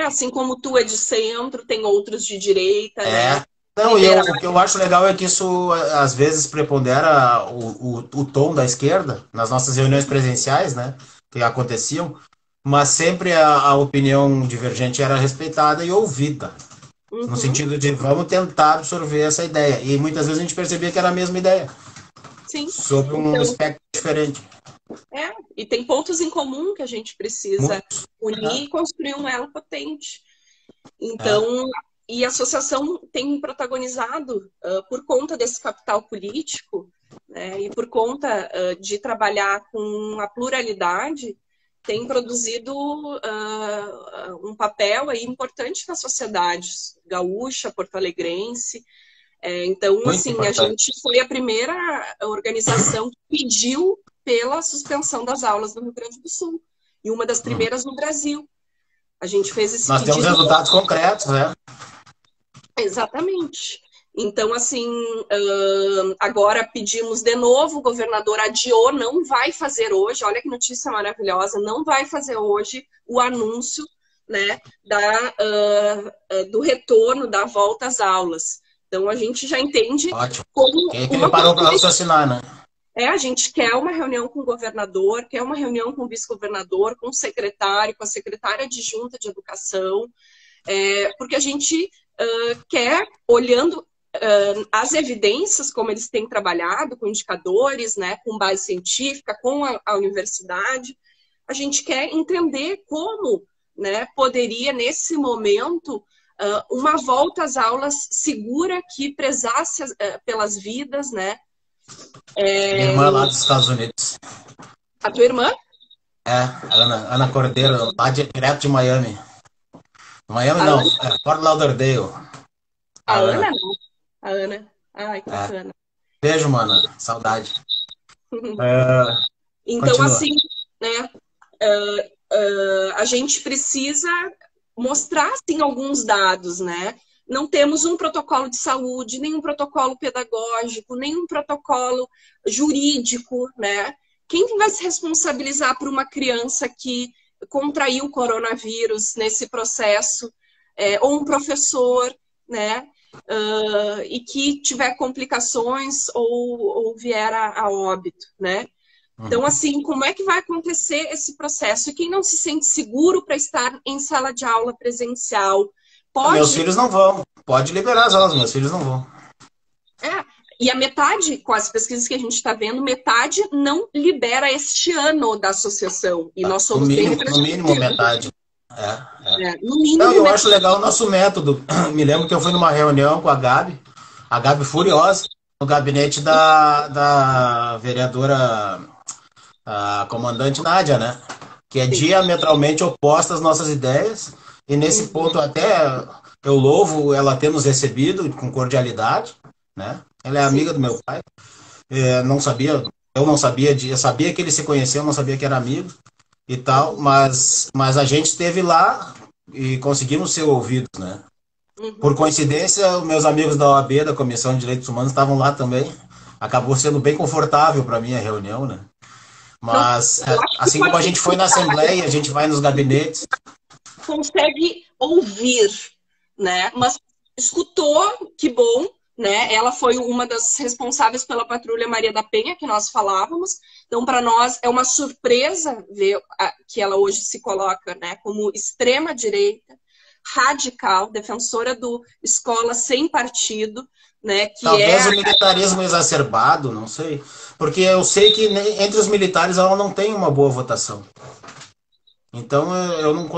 Assim como tu é de centro, tem outros de direita, né? Não, o que eu acho legal é que isso, às vezes, prepondera o tom da esquerda nas nossas reuniões presenciais, né? Que aconteciam, mas sempre a opinião divergente era respeitada e ouvida. No sentido de, vamos tentar absorver essa ideia. E muitas vezes a gente percebia que era a mesma ideia. Sim. Sobre um espectro diferente. E tem pontos em comum que a gente precisa unir e construir um elo potente. Então, e a associação tem protagonizado, por conta desse capital político, né, e por conta de trabalhar com a pluralidade, tem produzido um papel aí importante na sociedade gaúcha, porto-alegrense. Então, muito assim, importante. A gente foi a primeira organização que pediu pela suspensão das aulas no Rio Grande do Sul. E uma das primeiras no Brasil. A gente fez esse Nós temos resultados concretos, né? Exatamente. Então, assim, agora pedimos de novo, o governador adiou, não vai fazer hoje, olha que notícia maravilhosa, não vai fazer hoje o anúncio, né, do retorno, da volta às aulas. Então, a gente já entende. Ótimo. Como quem é que ele parou para raciocinar, né? A gente quer uma reunião com o governador, quer uma reunião com o vice-governador, com o secretário, com a secretária adjunta de educação, porque a gente quer, olhando as evidências, como eles têm trabalhado, com indicadores, né, com base científica, com a universidade, a gente quer entender como, né, poderia, nesse momento, uma volta às aulas segura que prezasse pelas vidas, né? Minha irmã lá dos Estados Unidos. A tua irmã? Ana Cordeiro, lá direto de Miami. Miami não, Fort Lauderdale. A Ana não. A Ana. Ai, que bacana. Beijo, mana. Saudade. Então, continua. assim, né? A gente precisa mostrar, assim, alguns dados, né? Não temos um protocolo de saúde, nem um protocolo pedagógico, nem um protocolo jurídico, né? Quem vai se responsabilizar por uma criança que contrair o coronavírus nesse processo, ou um professor, né? E que tiver complicações ou vier a óbito, né? Então, assim, como é que vai acontecer esse processo? E quem não se sente seguro para estar em sala de aula presencial, pode... Meus filhos não vão. Pode liberar as aulas, meus filhos não vão. E a metade, com as pesquisas que a gente está vendo, metade não libera este ano da associação. E nós somos bem representativos. No mínimo metade. No mínimo, não, eu acho legal o nosso método. Me lembro que eu fui numa reunião com a Gabi furiosa, no gabinete da vereadora, a comandante Nádia, né? Que é diametralmente oposta às nossas ideias. E nesse ponto até eu louvo ela ter nos recebido com cordialidade, né? Ela é amiga do meu pai. Eu não sabia eu sabia que ele se conheceu, não sabia que era amigo e tal, mas a gente esteve lá e conseguimos ser ouvidos, né? Por coincidência, meus amigos da OAB, da Comissão de Direitos Humanos, estavam lá também. Acabou sendo bem confortável para mim a reunião, né? Mas, assim como a gente foi na Assembleia, a gente vai nos gabinetes. Consegue ouvir, né? Mas escutou, que bom, né? Ela foi uma das responsáveis pela Patrulha Maria da Penha, que nós falávamos. Então, para nós, é uma surpresa ver que ela hoje se coloca, né, como extrema-direita, radical, defensora do escola sem partido, né? Que talvez o militarismo exacerbado, não sei. Porque eu sei que entre os militares ela não tem uma boa votação. Então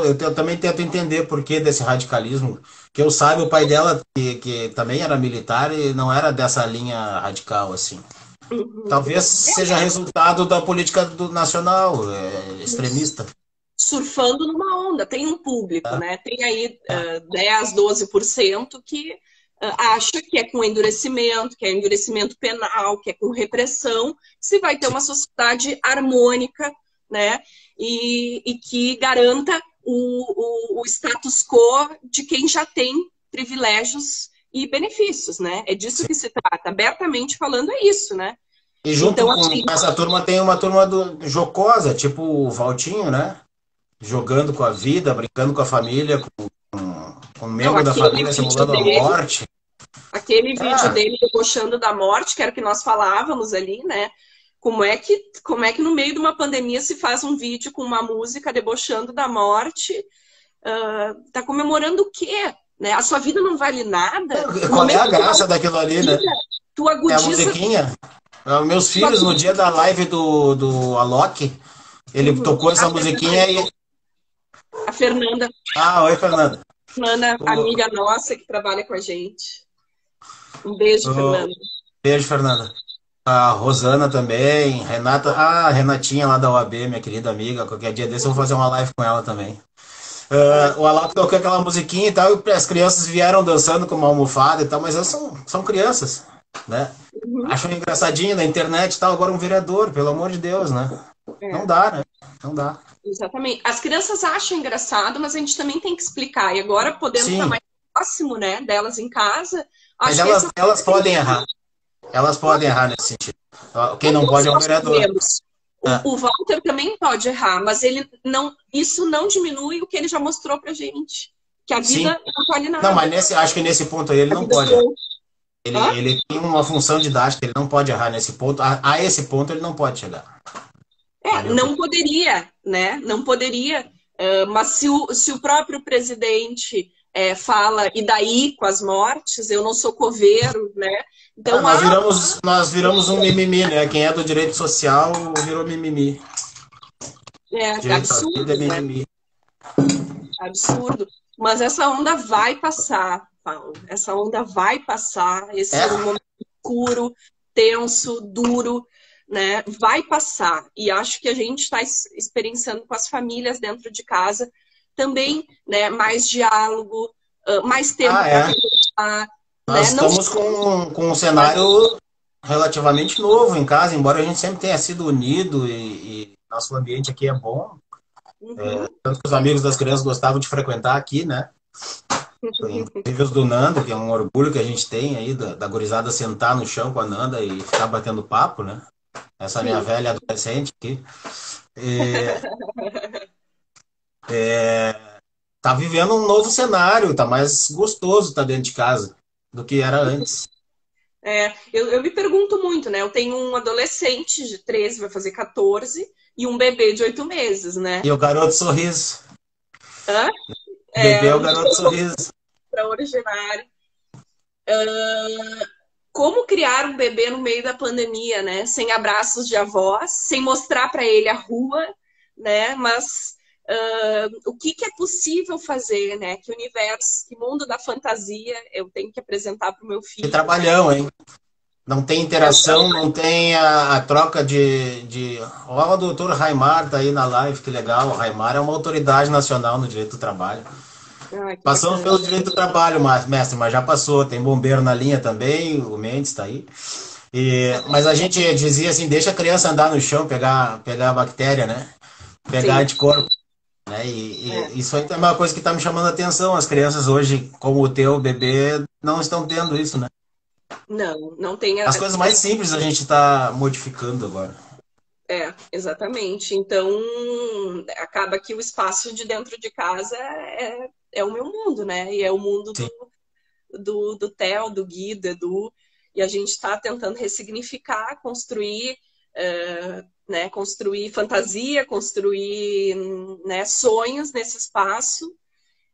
eu também tento entender por que desse radicalismo. Que eu saiba, o pai dela, que também era militar, e não era dessa linha radical, assim. Talvez seja resultado da política nacional, extremista. Surfando numa onda. Tem um público, né? Tem aí 10, 12% que acha que é com endurecimento, que é endurecimento penal, que é com repressão, se vai ter uma sociedade harmônica, né? E que garanta o status quo de quem já tem privilégios e benefícios, né? É disso que se trata. Abertamente falando, é isso, né? E junto com essa turma tem uma turma jocosa, tipo o Valtinho, né? Jogando com a vida, brincando com a família, com um membro da família simulando a morte. Aquele vídeo dele debochando da morte, que era o que nós falávamos ali, né? Como é que no meio de uma pandemia se faz um vídeo com uma música debochando da morte? Tá comemorando o quê? Né? A sua vida não vale nada? Qual é a graça daquilo ali, né? Tu agudiza... É a musiquinha. Meus filhos, no dia da live do Alok, ele tocou essa musiquinha e... A Fernanda. Oi, Fernanda. Fernanda, amiga nossa que trabalha com a gente. Um beijo, Fernanda. Beijo, Fernanda. A Rosana também, Renata, a Renatinha lá da OAB, minha querida amiga, qualquer dia desse eu vou fazer uma live com ela também. O Alok tocou aquela musiquinha e tal, e as crianças vieram dançando com uma almofada e tal, mas elas são crianças, né? Acham engraçadinho na internet e tal, agora um vereador, pelo amor de Deus, né? Não dá, né? Não dá. Exatamente. As crianças acham engraçado, mas a gente também tem que explicar. E agora, podendo estar mais próximo, né, delas em casa... Mas elas podem errar. Elas podem errar nesse sentido. Quem não pode é o vereador. O Walter também pode errar, mas isso não diminui o que ele já mostrou pra gente. Que a vida não vale nada. Não, mas acho que nesse ponto aí ele não pode. Ele tem uma função didática, ele não pode errar nesse ponto. A esse ponto ele não pode chegar. Não poderia, né? Não poderia. Mas se o próprio presidente fala, e daí com as mortes, eu não sou coveiro, né? Então, nós viramos um mimimi, né? Quem é do direito social virou mimimi. Absurdo, né? Absurdo. Mas essa onda vai passar, Paulo. Essa onda vai passar. Esse é um momento escuro, tenso, duro, né? Vai passar. E acho que a gente está experienciando com as famílias dentro de casa também, né? Mais diálogo, mais tempo para conversar. Nós estamos com um cenário relativamente novo em casa, embora a gente sempre tenha sido unido e nosso ambiente aqui é bom. Tanto que os amigos das crianças gostavam de frequentar aqui, né? Inclusive os do Nando, que é um orgulho que a gente tem aí, da gurizada sentar no chão com a Nanda e ficar batendo papo, né? Essa minha velha adolescente aqui. Tá vivendo um novo cenário, tá mais gostoso estar dentro de casa do que era antes. Eu me pergunto muito, né? Eu tenho um adolescente de 13, vai fazer 14, e um bebê de 8 meses, né? E o garoto sorriso. Hã? O bebê é o Um garoto sorriso. extraordinário. Como criar um bebê no meio da pandemia, né? Sem abraços de avós, sem mostrar para ele a rua, né? Mas o que é possível fazer, né? Que universo, que mundo da fantasia eu tenho que apresentar para o meu Que filho. trabalhão, hein? Não tem interação, não tem a troca Ó, o doutor Raimar tá aí na live, que legal. O Raimar é uma autoridade nacional no direito do trabalho. Que Passamos bacana. pelo direito do trabalho, mestre, mas já passou. Tem bombeiro na linha também, o Mendes está aí. Mas a gente dizia assim, deixa a criança andar no chão, pegar a bactéria, né? Pegar Sim. anticorpo. Né? Isso aí também é uma coisa que está me chamando a atenção. As crianças hoje, como o teu bebê, não estão tendo isso, né? Não tem. As coisas mais simples a gente está modificando agora. Exatamente. Então, acaba que o espaço de dentro de casa é o meu mundo, né? E é o mundo Sim. do Theo, do Gui, do Edu. E a gente está tentando ressignificar, construir, né? Construir fantasia, construir, né? Sonhos nesse espaço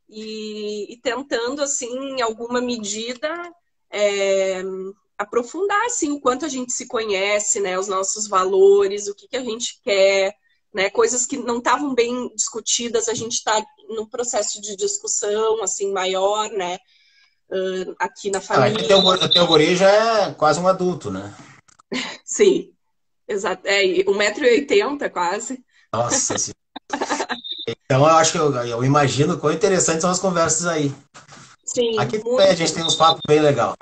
e tentando, assim, em alguma medida, aprofundar assim o quanto a gente se conhece, né, os nossos valores, o que a gente quer, né, coisas que não estavam bem discutidas, a gente está num processo de discussão assim maior, né, aqui na família. O teu guri já é quase um adulto, né? Sim, exato, 1,80 m quase. Nossa Senhora. Então eu acho que eu imagino quão interessantes são as conversas aí. Sim, Aqui também a gente tem uns papos bem legal.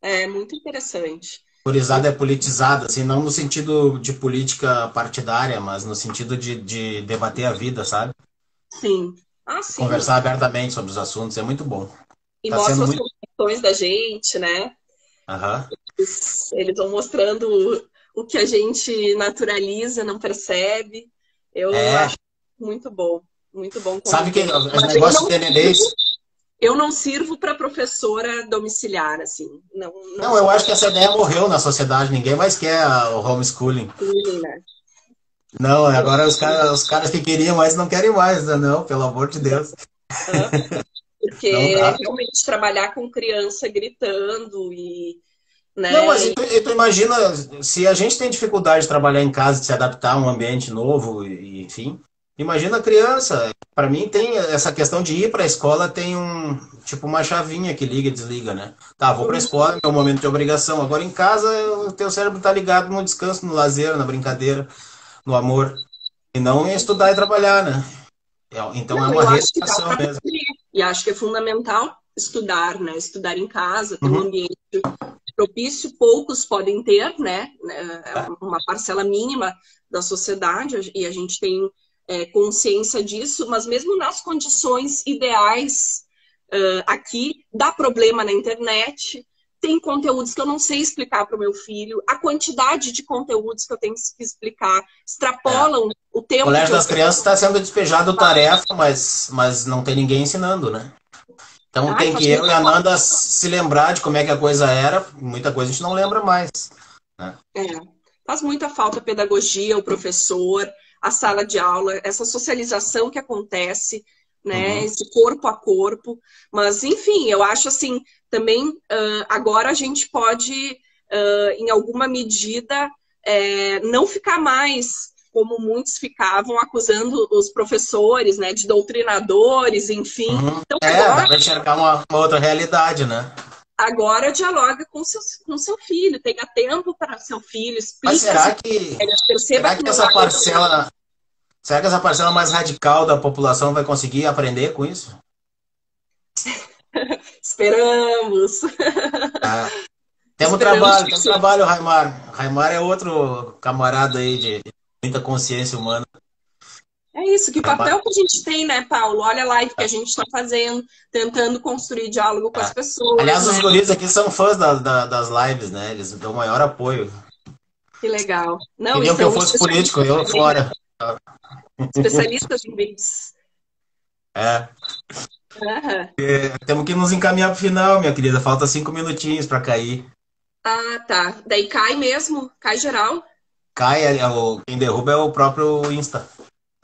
É muito interessante. Gurizada é politizada, assim, não no sentido de política partidária, mas no sentido de debater a vida, sabe? Sim. Sim. Conversar abertamente sobre os assuntos, é muito bom. E Tá mostra sendo as muito... convicções da gente, né? Uhum. Eles vão mostrando o que a gente naturaliza, não percebe. Eu acho muito bom. Muito bom. Sabe que o negócio de ter nenês... Eu não sirvo para professora domiciliar, assim. Não, eu acho que essa ideia morreu na sociedade. Ninguém mais quer o homeschooling. Né? Não, agora os caras que queriam mais não querem mais, né? Não, pelo amor de Deus. Porque realmente trabalhar com criança gritando e... Né? Não, mas tu imagina, se a gente tem dificuldade de trabalhar em casa, de se adaptar a um ambiente novo, enfim... Imagina a criança. Para mim tem essa questão de ir para a escola, tem tipo uma chavinha que liga e desliga, né? Tá, vou para a escola, é um momento de obrigação. Agora em casa o teu cérebro tá ligado no descanso, no lazer, na brincadeira, no amor, e não em estudar e trabalhar, né? Então é uma reeducação mesmo. E acho que é fundamental estudar, né? Estudar em casa, ter um ambiente propício, poucos podem ter, né? Uma parcela mínima da sociedade, e a gente tem consciência disso, mas mesmo nas condições ideais aqui, dá problema na internet, tem conteúdos que eu não sei explicar para o meu filho, a quantidade de conteúdos que eu tenho que explicar extrapolam o tempo. O colégio das crianças está sendo despejado tarefa, mas não tem ninguém ensinando, né? Então tem que eu e a Nanda se lembrar de como é que a coisa era, muita coisa a gente não lembra mais. Né? Faz muita falta a pedagogia, o professor, a sala de aula, essa socialização que acontece, né? Esse corpo a corpo. Mas, enfim, eu acho assim, também agora a gente pode, em alguma medida, não ficar mais como muitos ficavam acusando os professores, né, de doutrinadores, enfim. Então, agora, dá para enxergar uma outra realidade, né? Agora dialoga com seu filho, tenha tempo para seu filho, explica. Mas será que essa parcela... Será que essa parcela mais radical da população vai conseguir aprender com isso? Esperamos. Temos trabalho, Raimar. Raimar é outro camarada aí de muita consciência humana. É isso, que papel que a gente tem, né, Paulo? Olha a live que a gente está fazendo, tentando construir diálogo com as pessoas. Aliás, os guris aqui são fãs das lives, né? Eles dão o maior apoio. Que legal. Queriam que eu fosse político, eu fora. Especialistas em vídeos. É, Aham. temos que nos encaminhar pro final, minha querida. Falta 5 minutinhos para cair. Ah, tá. Daí cai mesmo, cai geral. Cai, quem derruba é o próprio Insta.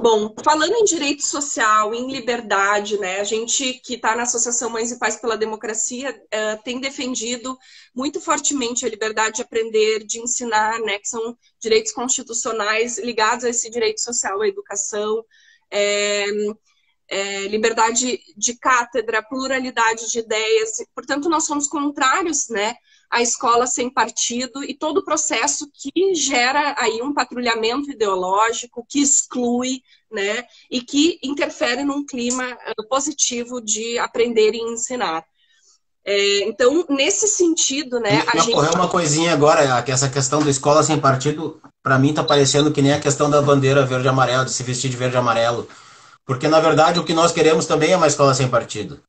Bom, falando em direito social, em liberdade, né? A gente que está na Associação Mães e Pais pela Democracia tem defendido muito fortemente a liberdade de aprender, de ensinar, né? Que são direitos constitucionais ligados a esse direito social, à educação, é, liberdade de cátedra, pluralidade de ideias. Portanto, nós somos contrários, né? A escola sem partido e todo o processo que gera aí um patrulhamento ideológico, que exclui, né, e que interfere num clima positivo de aprender e ensinar. Então, nesse sentido, né, Me ocorreu uma coisinha agora, que essa questão da escola sem partido, para mim tá parecendo que nem a questão da bandeira verde e amarelo, de se vestir de verde e amarelo. Porque, na verdade, o que nós queremos também é uma escola sem partido.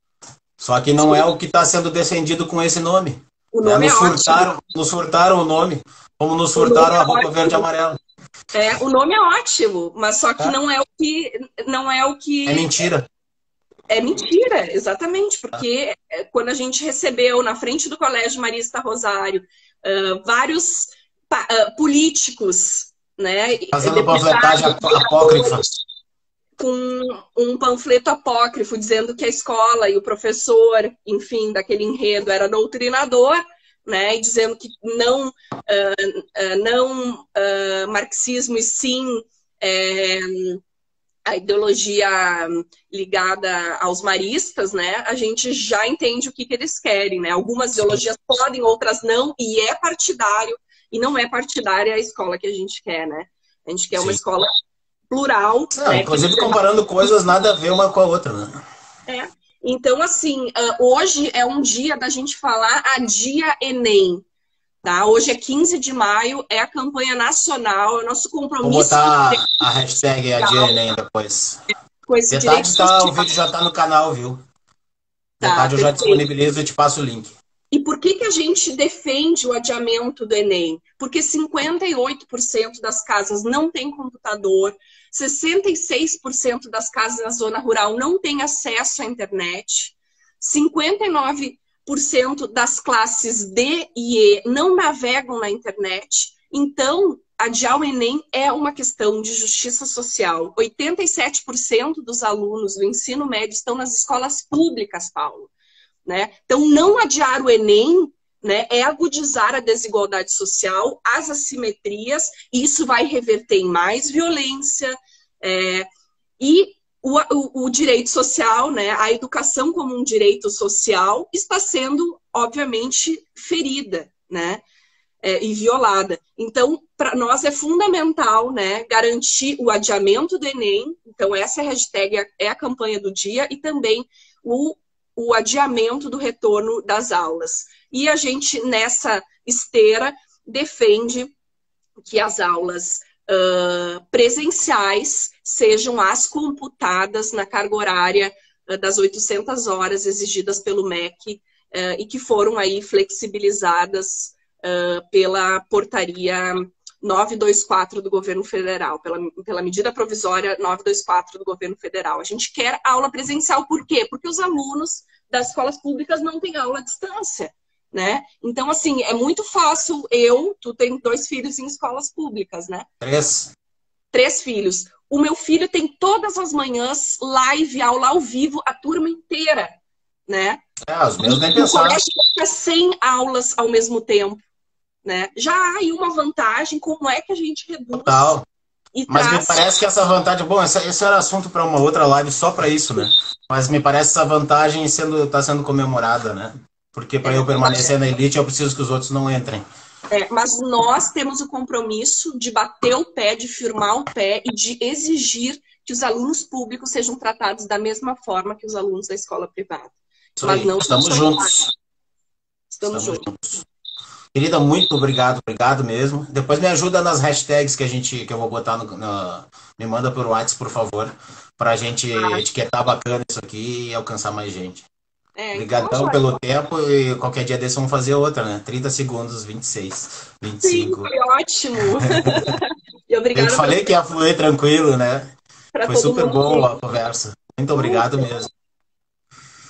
Só que não é o que está sendo defendido com esse nome. O nome é ótimo. Nos furtaram o nome, como nos furtaram a roupa verde e amarela. O nome é ótimo, mas só que não é o que É mentira. É mentira, exatamente, porque quando a gente recebeu na frente do Colégio Marista Rosário vários políticos, né, Fazendo panfletagem apócrifa. Com um panfleto apócrifo dizendo que a escola e o professor, enfim, daquele enredo era doutrinador, né, e dizendo que não marxismo e sim a ideologia ligada aos maristas, né, a gente já entende o que eles querem, né? Algumas ideologias podem, outras não, e é partidário, e não é partidária a escola que a gente quer, né? A gente quer uma escola plural. Não, inclusive comparando coisas nada a ver uma com a outra, né? Então, assim, hoje é um dia da gente falar a Dia Enem. Tá? Hoje é 15 de maio, é a campanha nacional, é o nosso compromisso. Vou botar a hashtag a Dia Enem depois. Com esse direito social. O vídeo já está no canal, viu? Metade eu já disponibilizo e te passo o link. E por que a gente defende o adiamento do Enem? Porque 58% das casas não têm computador, 66% das casas na zona rural não têm acesso à internet, 59% das classes D e E não navegam na internet. Então, adiar o Enem é uma questão de justiça social. 87% dos alunos do ensino médio estão nas escolas públicas, Paulo. Né? Então, não adiar o Enem, né, é agudizar a desigualdade social, as assimetrias, e isso vai reverter em mais violência, e o direito social, né, a educação como um direito social, está sendo, obviamente, ferida, né, e violada. Então, para nós é fundamental, né, garantir o adiamento do Enem. Então, essa hashtag é a campanha do dia, e também o adiamento do retorno das aulas. E a gente, nessa esteira, defende que as aulas presenciais sejam as computadas na carga horária das 800 horas exigidas pelo MEC e que foram aí flexibilizadas pela portaria 924 do governo federal, pela medida provisória 924 do governo federal. A gente quer aula presencial, por quê? Porque os alunos das escolas públicas não têm aula à distância, né? Então, assim, é muito fácil. Tu tem 2 filhos em escolas públicas, né? 3 filhos. O meu filho tem todas as manhãs live, aula ao vivo, a turma inteira, né? Os meus nem pensaram. O colégio fica 100 aulas ao mesmo tempo. Né? Já há aí uma vantagem, como é que a gente reduz. Total. Mas me parece que essa vantagem... Bom, esse era assunto para uma outra live só para isso, né? Mas me parece essa vantagem está sendo comemorada, né? Porque para eu permanecer na elite, eu preciso que os outros não entrem. Mas nós temos o compromisso de bater o pé, de firmar o pé e de exigir que os alunos públicos sejam tratados da mesma forma que os alunos da escola privada. Mas não estamos juntos. Estamos juntos. Querida, muito obrigado mesmo. Depois me ajuda nas hashtags que eu vou botar me manda por WhatsApp, por favor, pra gente etiquetar bacana isso aqui e alcançar mais gente. Obrigadão pelo tempo e qualquer dia desse vamos fazer outra, né? 30 segundos, 26, 25. Sim, foi ótimo. E obrigada. Eu te falei que ia fluir tranquilo, né? Foi super bom a conversa. Muito obrigado mesmo.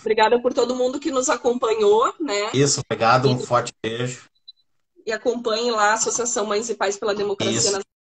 Obrigada por todo mundo que nos acompanhou, né? Isso, obrigado, um forte beijo. E acompanhe lá a Associação Mães e Pais pela Democracia Isso. nas